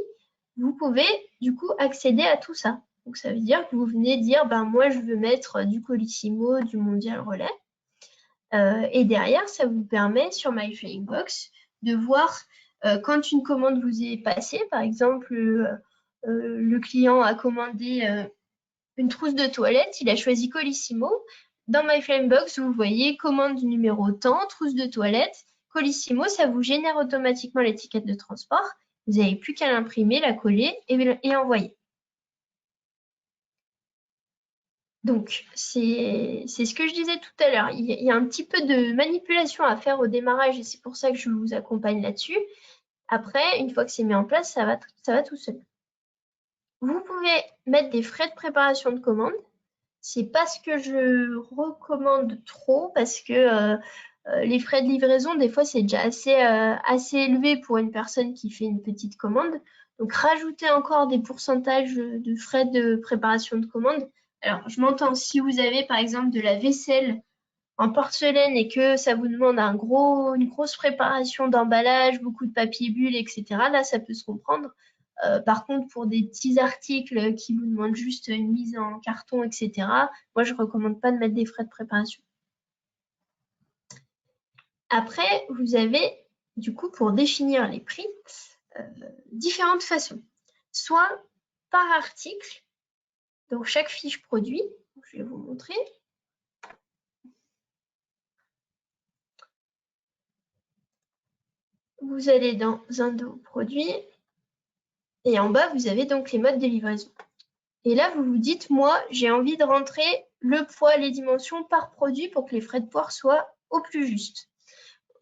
vous pouvez du coup accéder à tout ça. Donc ça veut dire que vous venez dire, ben moi je veux mettre du Colissimo, du Mondial Relais. Et derrière, ça vous permet sur MyFlyingBox de voir quand une commande vous est passée, par exemple, le client a commandé une trousse de toilette, il a choisi Colissimo. Dans MyFlyingBox, vous voyez commande numéro tant, trousse de toilette, Colissimo, ça vous génère automatiquement l'étiquette de transport. Vous n'avez plus qu'à l'imprimer, la coller et envoyer. Donc, c'est ce que je disais tout à l'heure. Il y a un petit peu de manipulation à faire au démarrage et c'est pour ça que je vous accompagne là-dessus. Après, une fois que c'est mis en place, ça va tout seul. Vous pouvez mettre des frais de préparation de commande. C'est pas ce que je recommande trop parce que les frais de livraison, des fois, c'est déjà assez élevé pour une personne qui fait une petite commande. Donc, rajouter encore des pourcentages de frais de préparation de commande. Alors, je m'entends, si vous avez par exemple de la vaisselle en porcelaine et que ça vous demande une grosse préparation d'emballage, beaucoup de papier bulle, etc., là, ça peut se comprendre. Par contre, pour des petits articles qui vous demandent juste une mise en carton, etc., moi, je ne recommande pas de mettre des frais de préparation. Après, vous avez, du coup, pour définir les prix, différentes façons. Soit par article, donc chaque fiche produit, je vais vous montrer. Vous allez dans un de vos produits et en bas, vous avez donc les modes de livraison. Et là, vous vous dites, moi, j'ai envie de rentrer le poids, les dimensions par produit pour que les frais de port soient au plus juste.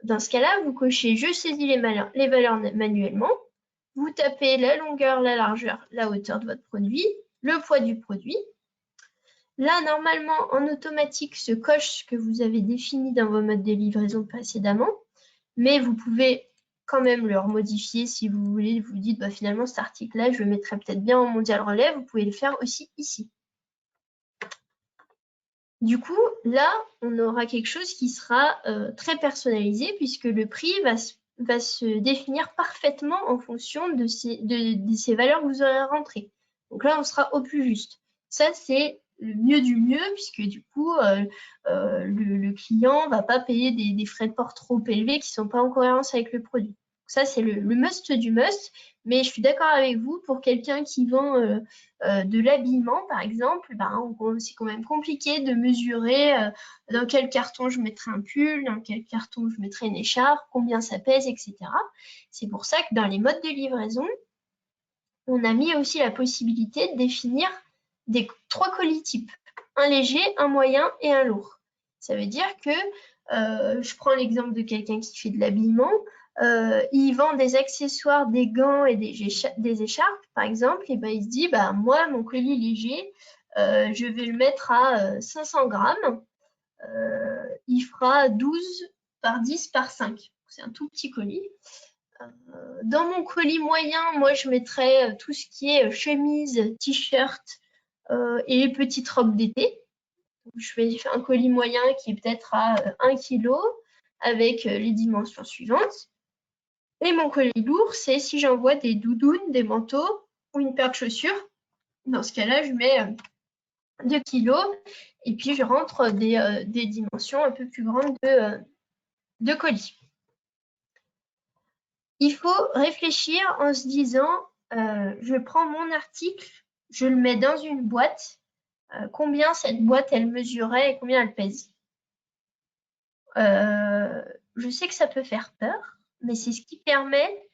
Dans ce cas-là, vous cochez « Je saisis les valeurs manuellement ». Vous tapez la longueur, la largeur, la hauteur de votre produit, le poids du produit. Là, normalement, en automatique, se coche ce que vous avez défini dans vos modes de livraison précédemment, mais vous pouvez quand même le remodifier si vous voulez. Vous dites, bah, finalement, cet article-là, je le mettrais peut-être bien en Mondial Relais. Vous pouvez le faire aussi ici. Du coup, là, on aura quelque chose qui sera très personnalisé puisque le prix va se définir parfaitement en fonction de ces valeurs que vous aurez rentrées. Donc là, on sera au plus juste. Ça, c'est le mieux du mieux puisque du coup, le client ne va pas payer des frais de port trop élevés qui ne sont pas en cohérence avec le produit. Ça, c'est le must du must. Mais je suis d'accord avec vous, pour quelqu'un qui vend de l'habillement, par exemple, c'est quand même compliqué de mesurer dans quel carton je mettrai un pull, dans quel carton je mettrai une écharpe, combien ça pèse, etc. C'est pour ça que dans les modes de livraison, on a mis aussi la possibilité de définir 3 colis types. Un léger, un moyen et un lourd. Ça veut dire que, je prends l'exemple de quelqu'un qui fait de l'habillement, il vend des accessoires, des gants et des écharpes, par exemple, et ben il se dit, moi, mon colis léger, je vais le mettre à 500 grammes, il fera 12 par 10 par 5. C'est un tout petit colis. Dans mon colis moyen, moi, je mettrais tout ce qui est chemise, t-shirt et petite robe d'été. Je fais un colis moyen qui est peut-être à 1 kg avec les dimensions suivantes. Et mon colis lourd, c'est si j'envoie des doudounes, des manteaux ou une paire de chaussures. Dans ce cas-là, je mets 2 kg et puis je rentre des dimensions un peu plus grandes de colis. Il faut réfléchir en se disant, je prends mon article, je le mets dans une boîte, combien cette boîte elle mesurait et combien elle pèse. Je sais que ça peut faire peur, mais c'est ce qui permet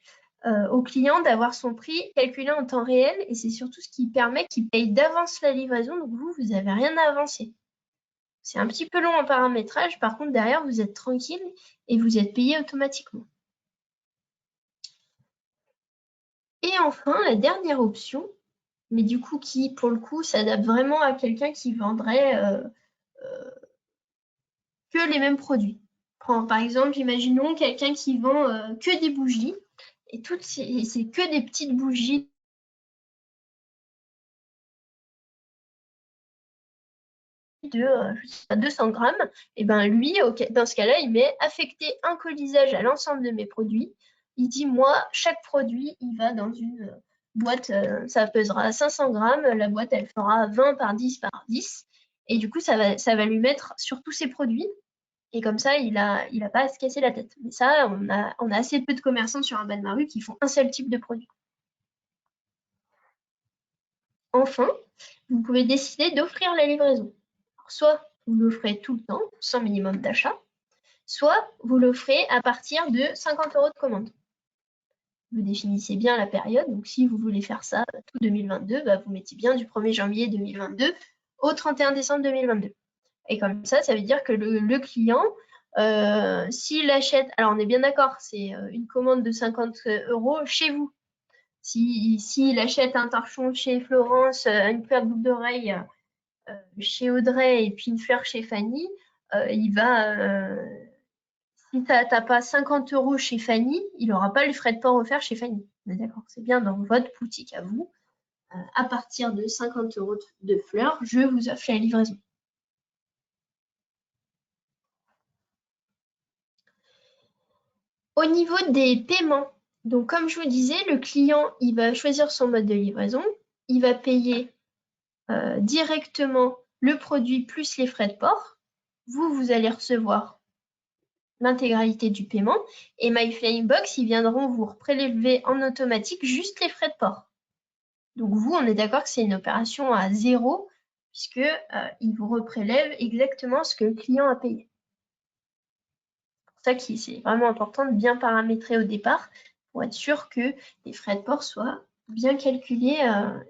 au client d'avoir son prix calculé en temps réel et c'est surtout ce qui permet qu'il paye d'avance la livraison, donc vous n'avez rien à avancer. C'est un petit peu long en paramétrage, par contre derrière vous êtes tranquille et vous êtes payé automatiquement. Et enfin, la dernière option, mais du coup qui, pour le coup, s'adapte vraiment à quelqu'un qui vendrait que les mêmes produits. Par exemple, imaginons quelqu'un qui vend que des bougies, et c'est que des petites bougies de 200 grammes, et ben lui, dans ce cas-là, il met affecter un colisage à l'ensemble de mes produits. Il dit, moi, chaque produit, il va dans une boîte, ça pesera 500 grammes, la boîte, elle fera 20 par 10 par 10, et du coup, ça va lui mettre sur tous ses produits, et comme ça, il a pas à se casser la tête. Mais ça, on a assez peu de commerçants sur un bas de ma rue qui font un seul type de produit. Enfin, vous pouvez décider d'offrir la livraison. Alors, soit vous l'offrez tout le temps, sans minimum d'achat, soit vous l'offrez à partir de 50 € de commande. Vous définissez bien la période, donc si vous voulez faire ça tout 2022, vous mettez bien du 1er janvier 2022 au 31 décembre 2022. Et comme ça veut dire que le client, s'il achète, alors on est bien d'accord, c'est une commande de 50 € chez vous. S'il achète un torchon chez Florence, une paire de boucles d'oreilles chez Audrey et puis une fleur chez Fanny, il va, si t'as pas 50 € chez Fanny, il n'aura pas le frais de port offert chez Fanny. On est d'accord, c'est bien dans votre boutique à vous. À partir de 50 € de fleurs, je vous offre la livraison. Au niveau des paiements, donc comme je vous disais, le client, il va choisir son mode de livraison, il va payer directement le produit plus les frais de port. Vous allez recevoir l'intégralité du paiement et MyFlyingBox, ils viendront vous prélever en automatique juste les frais de port. Donc vous, on est d'accord que c'est une opération à 0 puisque ils vous reprélèvent exactement ce que le client a payé. C'est pour ça que c'est vraiment important de bien paramétrer au départ pour être sûr que les frais de port soient bien calculés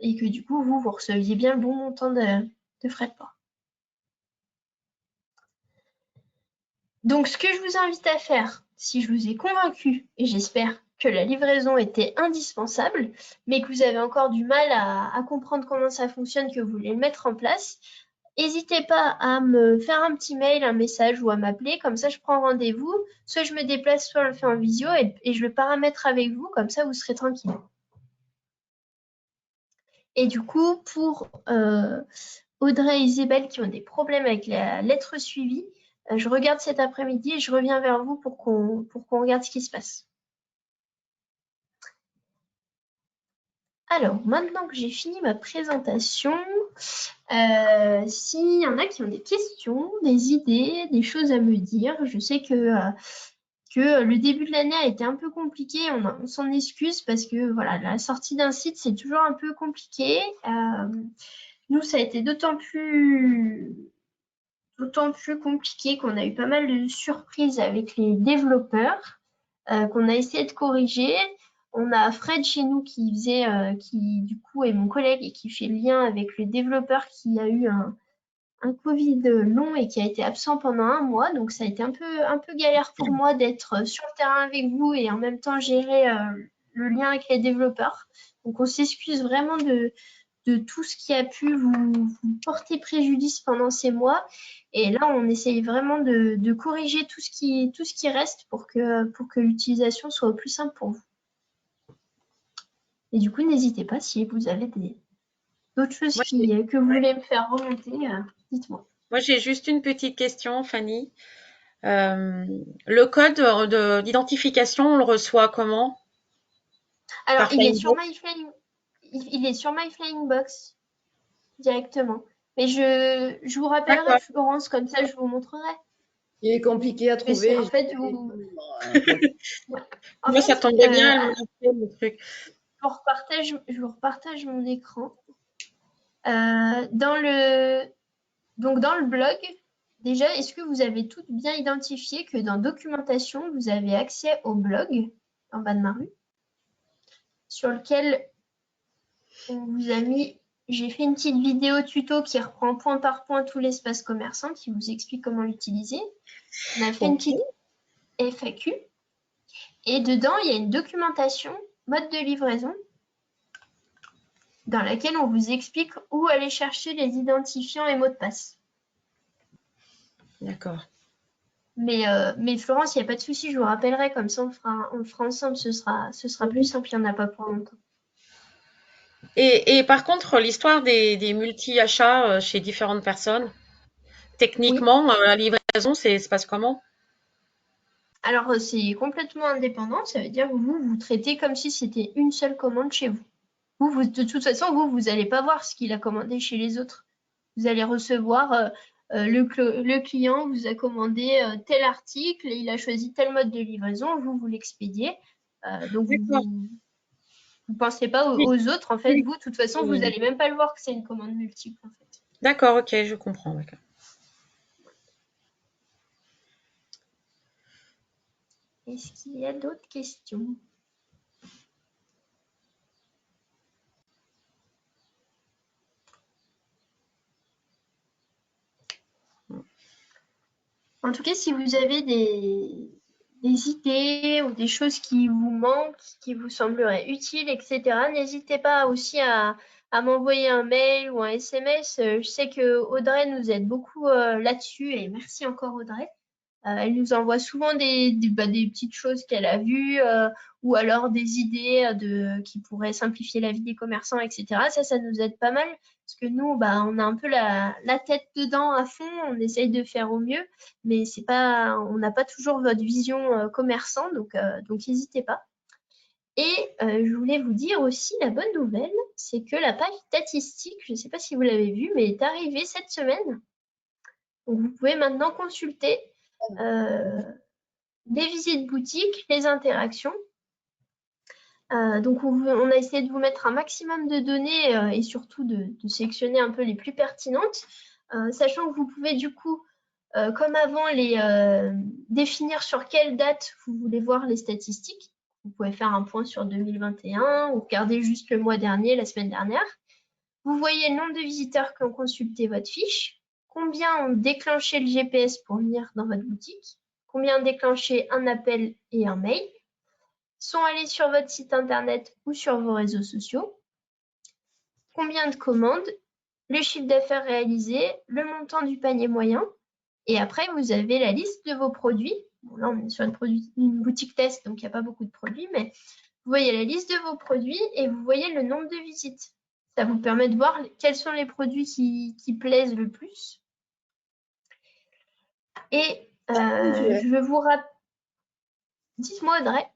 et que du coup, vous receviez bien le bon montant de frais de port. Donc, ce que je vous invite à faire, si je vous ai convaincu, et j'espère que la livraison était indispensable, mais que vous avez encore du mal à comprendre comment ça fonctionne, que vous voulez le mettre en place, n'hésitez pas à me faire un petit mail, un message ou à m'appeler, comme ça je prends rendez-vous, soit je me déplace, soit on le fait en visio et je le paramètre avec vous, comme ça vous serez tranquille. Et du coup, pour Audrey et Isabelle qui ont des problèmes avec la lettre suivie, je regarde cet après-midi et je reviens vers vous pour qu'on regarde ce qui se passe. Alors, maintenant que j'ai fini ma présentation, s'il y en a qui ont des questions, des idées, des choses à me dire, je sais que que le début de l'année a été un peu compliqué. On s'en excuse parce que voilà, la sortie d'un site, c'est toujours un peu compliqué. Nous, ça a été d'autant plus compliqué qu'on a eu pas mal de surprises avec les développeurs qu'on a essayé de corriger. On a Fred chez nous qui du coup est mon collègue et qui fait le lien avec le développeur qui a eu un Covid long et qui a été absent pendant 1 mois. Donc ça a été un peu galère pour moi d'être sur le terrain avec vous et en même temps gérer le lien avec les développeurs. Donc on s'excuse vraiment de tout ce qui a pu vous porter préjudice pendant ces mois. Et là, on essaye vraiment de corriger tout ce qui reste pour que l'utilisation soit au plus simple pour vous. Et du coup, n'hésitez pas si vous avez d'autres choses que vous voulez me faire remonter, dites-moi. Moi, j'ai juste une petite question, Fanny. Le code d'identification, on le reçoit comment? Alors, Par il est Flyingbox? sur My Flying Box directement. Mais je vous rappellerai, D'accord. Florence, comme ça, je vous montrerai. Il est compliqué à Mais trouver. en fait, vous... Moi, ça tombait bien, le truc. je vous repartage mon écran. Dans le blog, déjà, est-ce que vous avez toutes bien identifié que dans documentation, vous avez accès au blog en bas de ma rue, sur lequel on vous a mis, j'ai fait une petite vidéo tuto qui reprend point par point tout l'espace commerçant, qui vous explique comment l'utiliser. On a fait une petite FAQ. Et dedans, il y a une documentation, mode de livraison, dans laquelle on vous explique où aller chercher les identifiants et mots de passe. D'accord. Mais Florence, il n'y a pas de souci, je vous rappellerai, comme ça on le fera ensemble, ce sera plus simple, il n'y en a pas pour longtemps. Et par contre, l'histoire des multi-achats chez différentes personnes, techniquement, la livraison, ça se passe comment? Alors, c'est complètement indépendant, ça veut dire que vous traitez comme si c'était une seule commande chez vous. De toute façon, vous n'allez pas voir ce qu'il a commandé chez les autres. Vous allez recevoir le client vous a commandé tel article, et il a choisi tel mode de livraison, vous l'expédiez. Donc, vous ne pensez pas aux autres. En fait, vous, de toute façon, vous n'allez même pas le voir que c'est une commande multiple. En fait. D'accord, ok, je comprends. D'accord. Est-ce qu'il y a d'autres questions? En tout cas, si vous avez des idées ou des choses qui vous manquent, qui vous sembleraient utiles, etc., n'hésitez pas aussi à m'envoyer un mail ou un SMS. Je sais que Audrey nous aide beaucoup là-dessus et merci encore Audrey. Elle nous envoie souvent des petites choses qu'elle a vues ou alors des idées qui pourraient simplifier la vie des commerçants, etc. Ça nous aide pas mal parce que nous, on a un peu la tête dedans à fond, on essaye de faire au mieux, mais on n'a pas toujours votre vision commerçant, donc n'hésitez pas. Et je voulais vous dire aussi la bonne nouvelle, c'est que la page statistique, je ne sais pas si vous l'avez vue, mais est arrivée cette semaine. Donc vous pouvez maintenant consulter des visites boutiques, les interactions. Donc on a essayé de vous mettre un maximum de données et surtout de sélectionner un peu les plus pertinentes, sachant que vous pouvez du coup, comme avant, les définir sur quelle date vous voulez voir les statistiques. Vous pouvez faire un point sur 2021 ou regarder juste le mois dernier, la semaine dernière. Vous voyez le nombre de visiteurs qui ont consulté votre fiche, combien ont déclenché le GPS pour venir dans votre boutique, combien ont déclenché un appel et un mail, sont allés sur votre site internet ou sur vos réseaux sociaux, combien de commandes, le chiffre d'affaires réalisé, le montant du panier moyen, et après vous avez la liste de vos produits. Bon, là on est sur une boutique test, donc il n'y a pas beaucoup de produits, mais vous voyez la liste de vos produits et vous voyez le nombre de visites. Ça vous permet de voir quels sont les produits qui plaisent le plus. Et je vous rappelle... Dites-moi Audrey.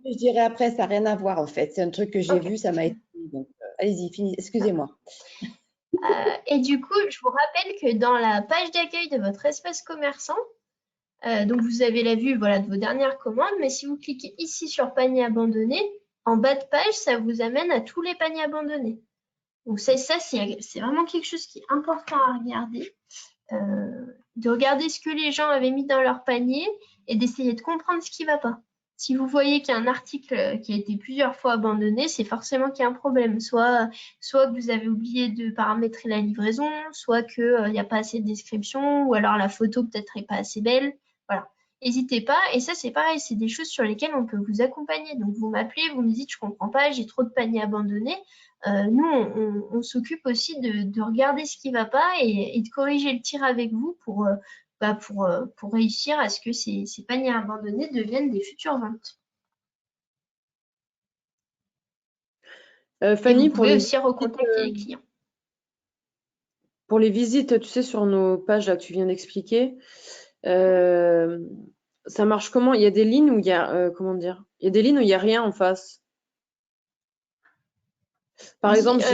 Je dirais après, ça n'a rien à voir en fait. C'est un truc que j'ai vu, ça m'a été. Donc, allez-y, excusez-moi. Et du coup, je vous rappelle que dans la page d'accueil de votre espace commerçant, Donc, vous avez la vue voilà, de vos dernières commandes, mais si vous cliquez ici sur panier abandonné, en bas de page, ça vous amène à tous les paniers abandonnés. Donc, ça c'est vraiment quelque chose qui est important à regarder. De regarder ce que les gens avaient mis dans leur panier et d'essayer de comprendre ce qui ne va pas. Si vous voyez qu'il y a un article qui a été plusieurs fois abandonné, c'est forcément qu'il y a un problème. Soit que vous avez oublié de paramétrer la livraison, soit qu'il n'y a pas assez de description, ou alors la photo peut-être n'est pas assez belle. Voilà. N'hésitez pas. Et ça, c'est pareil, c'est des choses sur lesquelles on peut vous accompagner. Donc, vous m'appelez, vous me dites, je comprends pas, j'ai trop de paniers abandonnés. Nous, on s'occupe aussi de regarder ce qui ne va pas et de corriger le tir avec vous pour réussir à ce que ces paniers abandonnés deviennent des futures ventes. Et Fanny, vous pouvez aussi recontacter les clients. pour les visites, tu sais, sur nos pages là, que tu viens d'expliquer, ça marche comment? Il y a des lignes où il y a, comment dire? Il y a des lignes où il n'y a rien en face. Par exemple,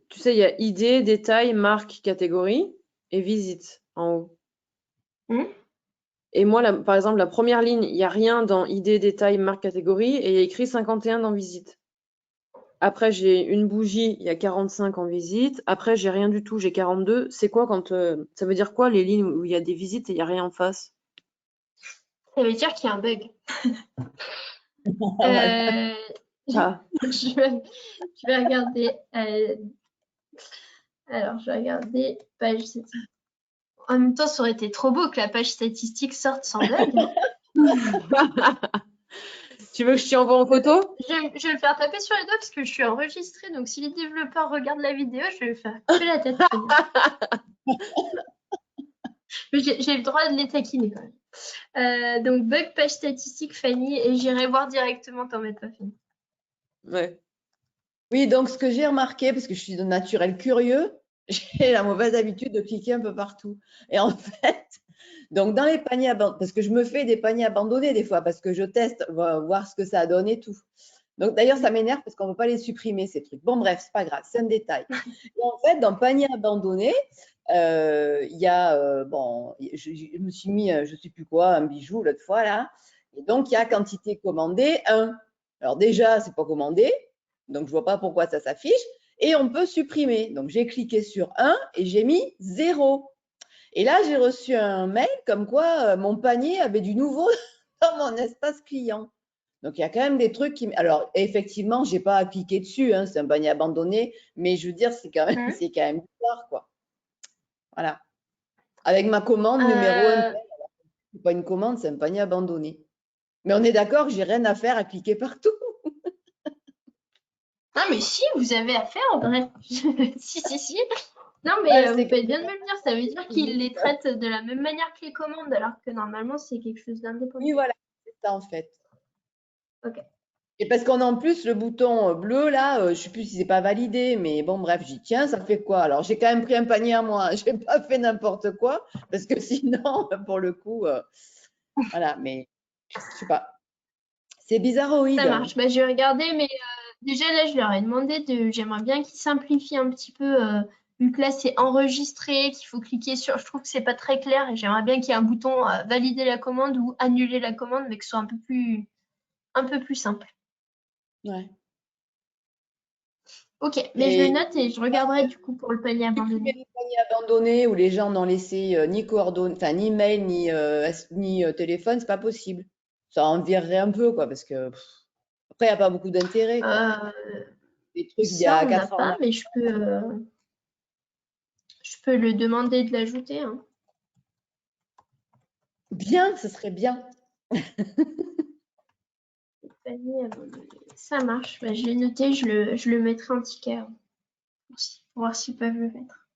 tu sais, il y a idée, détail, marque, catégorie et visite en haut. Et moi, par exemple, la première ligne, il n'y a rien dans idée, détail, marque, catégorie et il y a écrit 51 dans visite. Après, j'ai une bougie, il y a 45 en visite. Après, j'ai rien du tout, j'ai 42. C'est quoi quand ça veut dire quoi les lignes où il y a des visites et il n'y a rien en face? Ça veut dire qu'il y a un bug. Ah, Je vais regarder. Alors, je vais regarder page statistique. En même temps, ça aurait été trop beau que la page statistique sorte sans bug. tu veux que je t'y envoie en photo? Je vais le faire taper sur les doigts parce que je suis enregistrée. Donc, si les développeurs regardent la vidéo, je vais me faire couper la tête. Mais j'ai le droit de les taquiner quand même. Donc, bug page statistique, Fanny, et j'irai voir directement t'en mettre pas fini. Ouais. Oui, donc ce que j'ai remarqué, parce que je suis de naturel curieux, j'ai la mauvaise habitude de cliquer un peu partout. Et en fait, donc dans les paniers abandonnés, parce que je me fais des paniers abandonnés des fois, parce que je teste, voir ce que ça donne et tout. Donc d'ailleurs, ça m'énerve parce qu'on ne peut pas les supprimer, ces trucs. Bon, bref, c'est pas grave, c'est un détail. Et en fait, dans panier abandonné, il y a, bon, je me suis mis, je ne sais plus quoi, un bijou l'autre fois là. Et donc, il y a quantité commandée 1. Alors déjà, c'est pas commandé. Donc, je ne vois pas pourquoi ça s'affiche. Et on peut supprimer. Donc, j'ai cliqué sur 1 et j'ai mis 0. Et là, j'ai reçu un mail comme quoi mon panier avait du nouveau dans mon espace client. Donc, il y a quand même des trucs qui… Alors, effectivement, je n'ai pas à cliquer dessus. Hein, c'est un panier abandonné. Mais je veux dire, c'est quand même bizarre, quoi. Voilà. Avec ma commande numéro 1. C'est pas une commande, c'est un panier abandonné. Mais on est d'accord que j'ai rien à faire à cliquer partout. Ah, mais si, vous avez à faire, Audrey. Si. Non, mais vous faites bien de me le dire. Ça veut dire qu'ils les traitent de la même manière que les commandes, alors que normalement, c'est quelque chose d'indépendant. Oui, voilà, c'est ça en fait. Ok. Et parce qu'on a en plus le bouton bleu là, je ne sais plus si c'est pas validé, mais bon, bref, j'y tiens, ça fait quoi? Alors, j'ai quand même pris un panier à moi, je n'ai pas fait n'importe quoi, parce que sinon, pour le coup, voilà, mais je sais pas. C'est bizarroïde. Ça marche. Bah, je vais regarder, mais déjà là, je leur ai demandé j'aimerais bien qu'ils simplifient un petit peu, vu que là, c'est enregistré, qu'il faut cliquer sur. Je trouve que c'est pas très clair et j'aimerais bien qu'il y ait un bouton valider la commande ou annuler la commande, mais que ce soit un peu plus simple. Ouais. Ok, mais je le note et je regarderai du coup pour le panier abandonné. Les paniers abandonnés où les gens n'ont laissé ni coordonnées, enfin ni mail ni téléphone, c'est pas possible. Ça en virerait un peu quoi, parce que après il n'y a pas beaucoup d'intérêt. Les trucs d'il y Ça, a on n'a 4 ans. pas, mais je peux le demander de l'ajouter. Hein. Bien, ce serait bien. Panier abandonné. Ça marche. Bah, je l'ai noté, je le mettrai en ticket aussi, pour voir s'ils peuvent le mettre.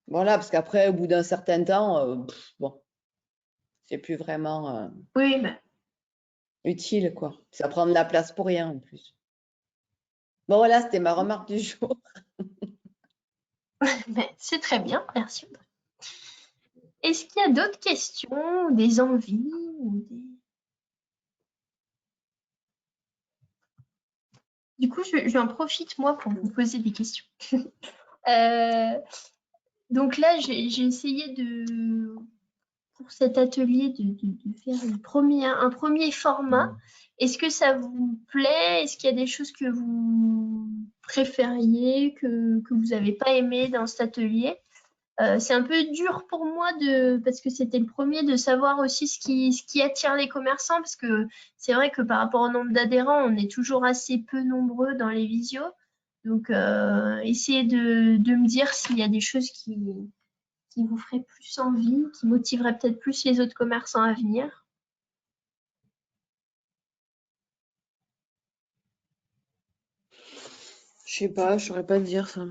Voilà, parce qu'après, au bout d'un certain temps, bon, c'est plus vraiment Oui, bah. utile, quoi. Ça prend de la place pour rien en plus. Bon, voilà, c'était ma remarque du jour. C'est très bien, merci. Est-ce qu'il y a d'autres questions, des envies ou des... Du coup, j'en profite moi pour vous poser des questions. Donc là, j'ai essayé pour cet atelier de faire un premier format. Est-ce que ça vous plaît? Est-ce qu'il y a des choses que vous préfériez, que vous n'avez pas aimé dans cet atelier? C'est un peu dur pour moi parce que c'était le premier de savoir aussi ce qui attire les commerçants, parce que c'est vrai que par rapport au nombre d'adhérents, on est toujours assez peu nombreux dans les visios. Donc, essayez de me dire s'il y a des choses qui vous feraient plus envie, qui motiveraient peut-être plus les autres commerçants à venir. Je sais pas, je saurais pas te dire ça.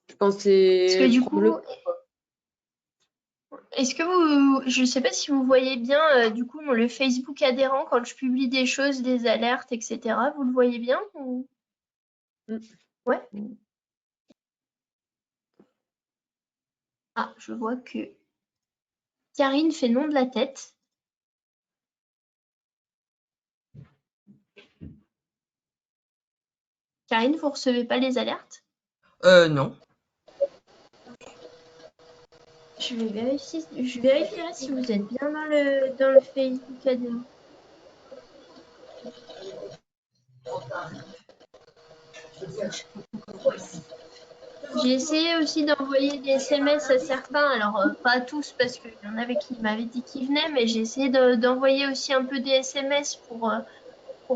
Je pense que Parce que c'est du coup, est-ce que je sais pas si vous voyez bien, du coup, le Facebook adhérent, quand je publie des choses, des alertes, etc., vous le voyez bien ou... Ouais. Ah, je vois que Karine fait non de la tête. Karine, vous recevez pas les alertes? Non. Je vérifierai si vous êtes bien dans le Facebook adhérent. J'ai essayé aussi d'envoyer des SMS à certains, alors pas à tous parce qu'il y en avait qui m'avaient dit qu'ils venaient, mais j'ai essayé d'envoyer aussi un peu des SMS pour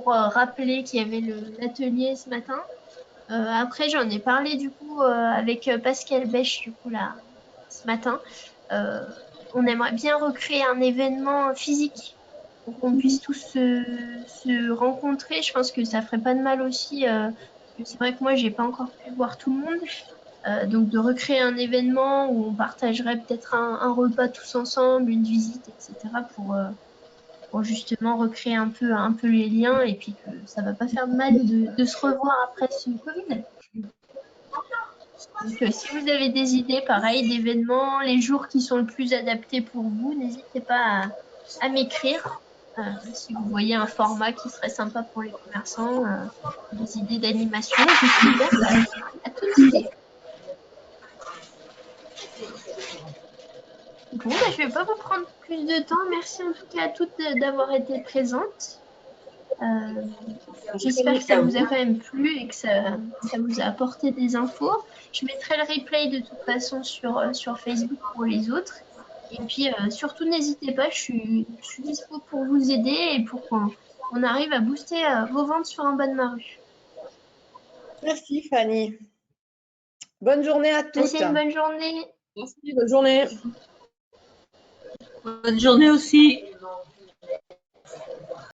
rappeler qu'il y avait l'atelier ce matin. Après, j'en ai parlé du coup avec Pascal Bèche du coup là ce matin. On aimerait bien recréer un événement physique pour qu'on puisse tous se rencontrer. Je pense que ça ferait pas de mal aussi, parce que c'est vrai que moi j'ai pas encore pu voir tout le monde. Donc de recréer un événement où on partagerait peut-être un repas tous ensemble, une visite, etc. pour justement recréer un peu les liens et puis que ça va pas faire de mal de se revoir après ce Covid. Donc, si vous avez des idées, pareil, d'événements, les jours qui sont le plus adaptés pour vous, n'hésitez pas à m'écrire. Si vous voyez un format qui serait sympa pour les commerçants, des idées d'animation, je suis ouverte à toute idée. Bon, bah, je ne vais pas vous prendre plus de temps. Merci en tout cas à toutes d'avoir été présentes. J'espère que ça vous a quand même plu et que ça vous a apporté des infos. Je mettrai le replay de toute façon sur Facebook pour les autres. Et puis surtout, n'hésitez pas, je suis dispo pour vous aider et pour qu'on arrive à booster vos ventes sur un bas de ma rue. Merci Fanny. Bonne journée à tous. Passez une bonne journée. Merci, bonne journée. Bonne journée aussi.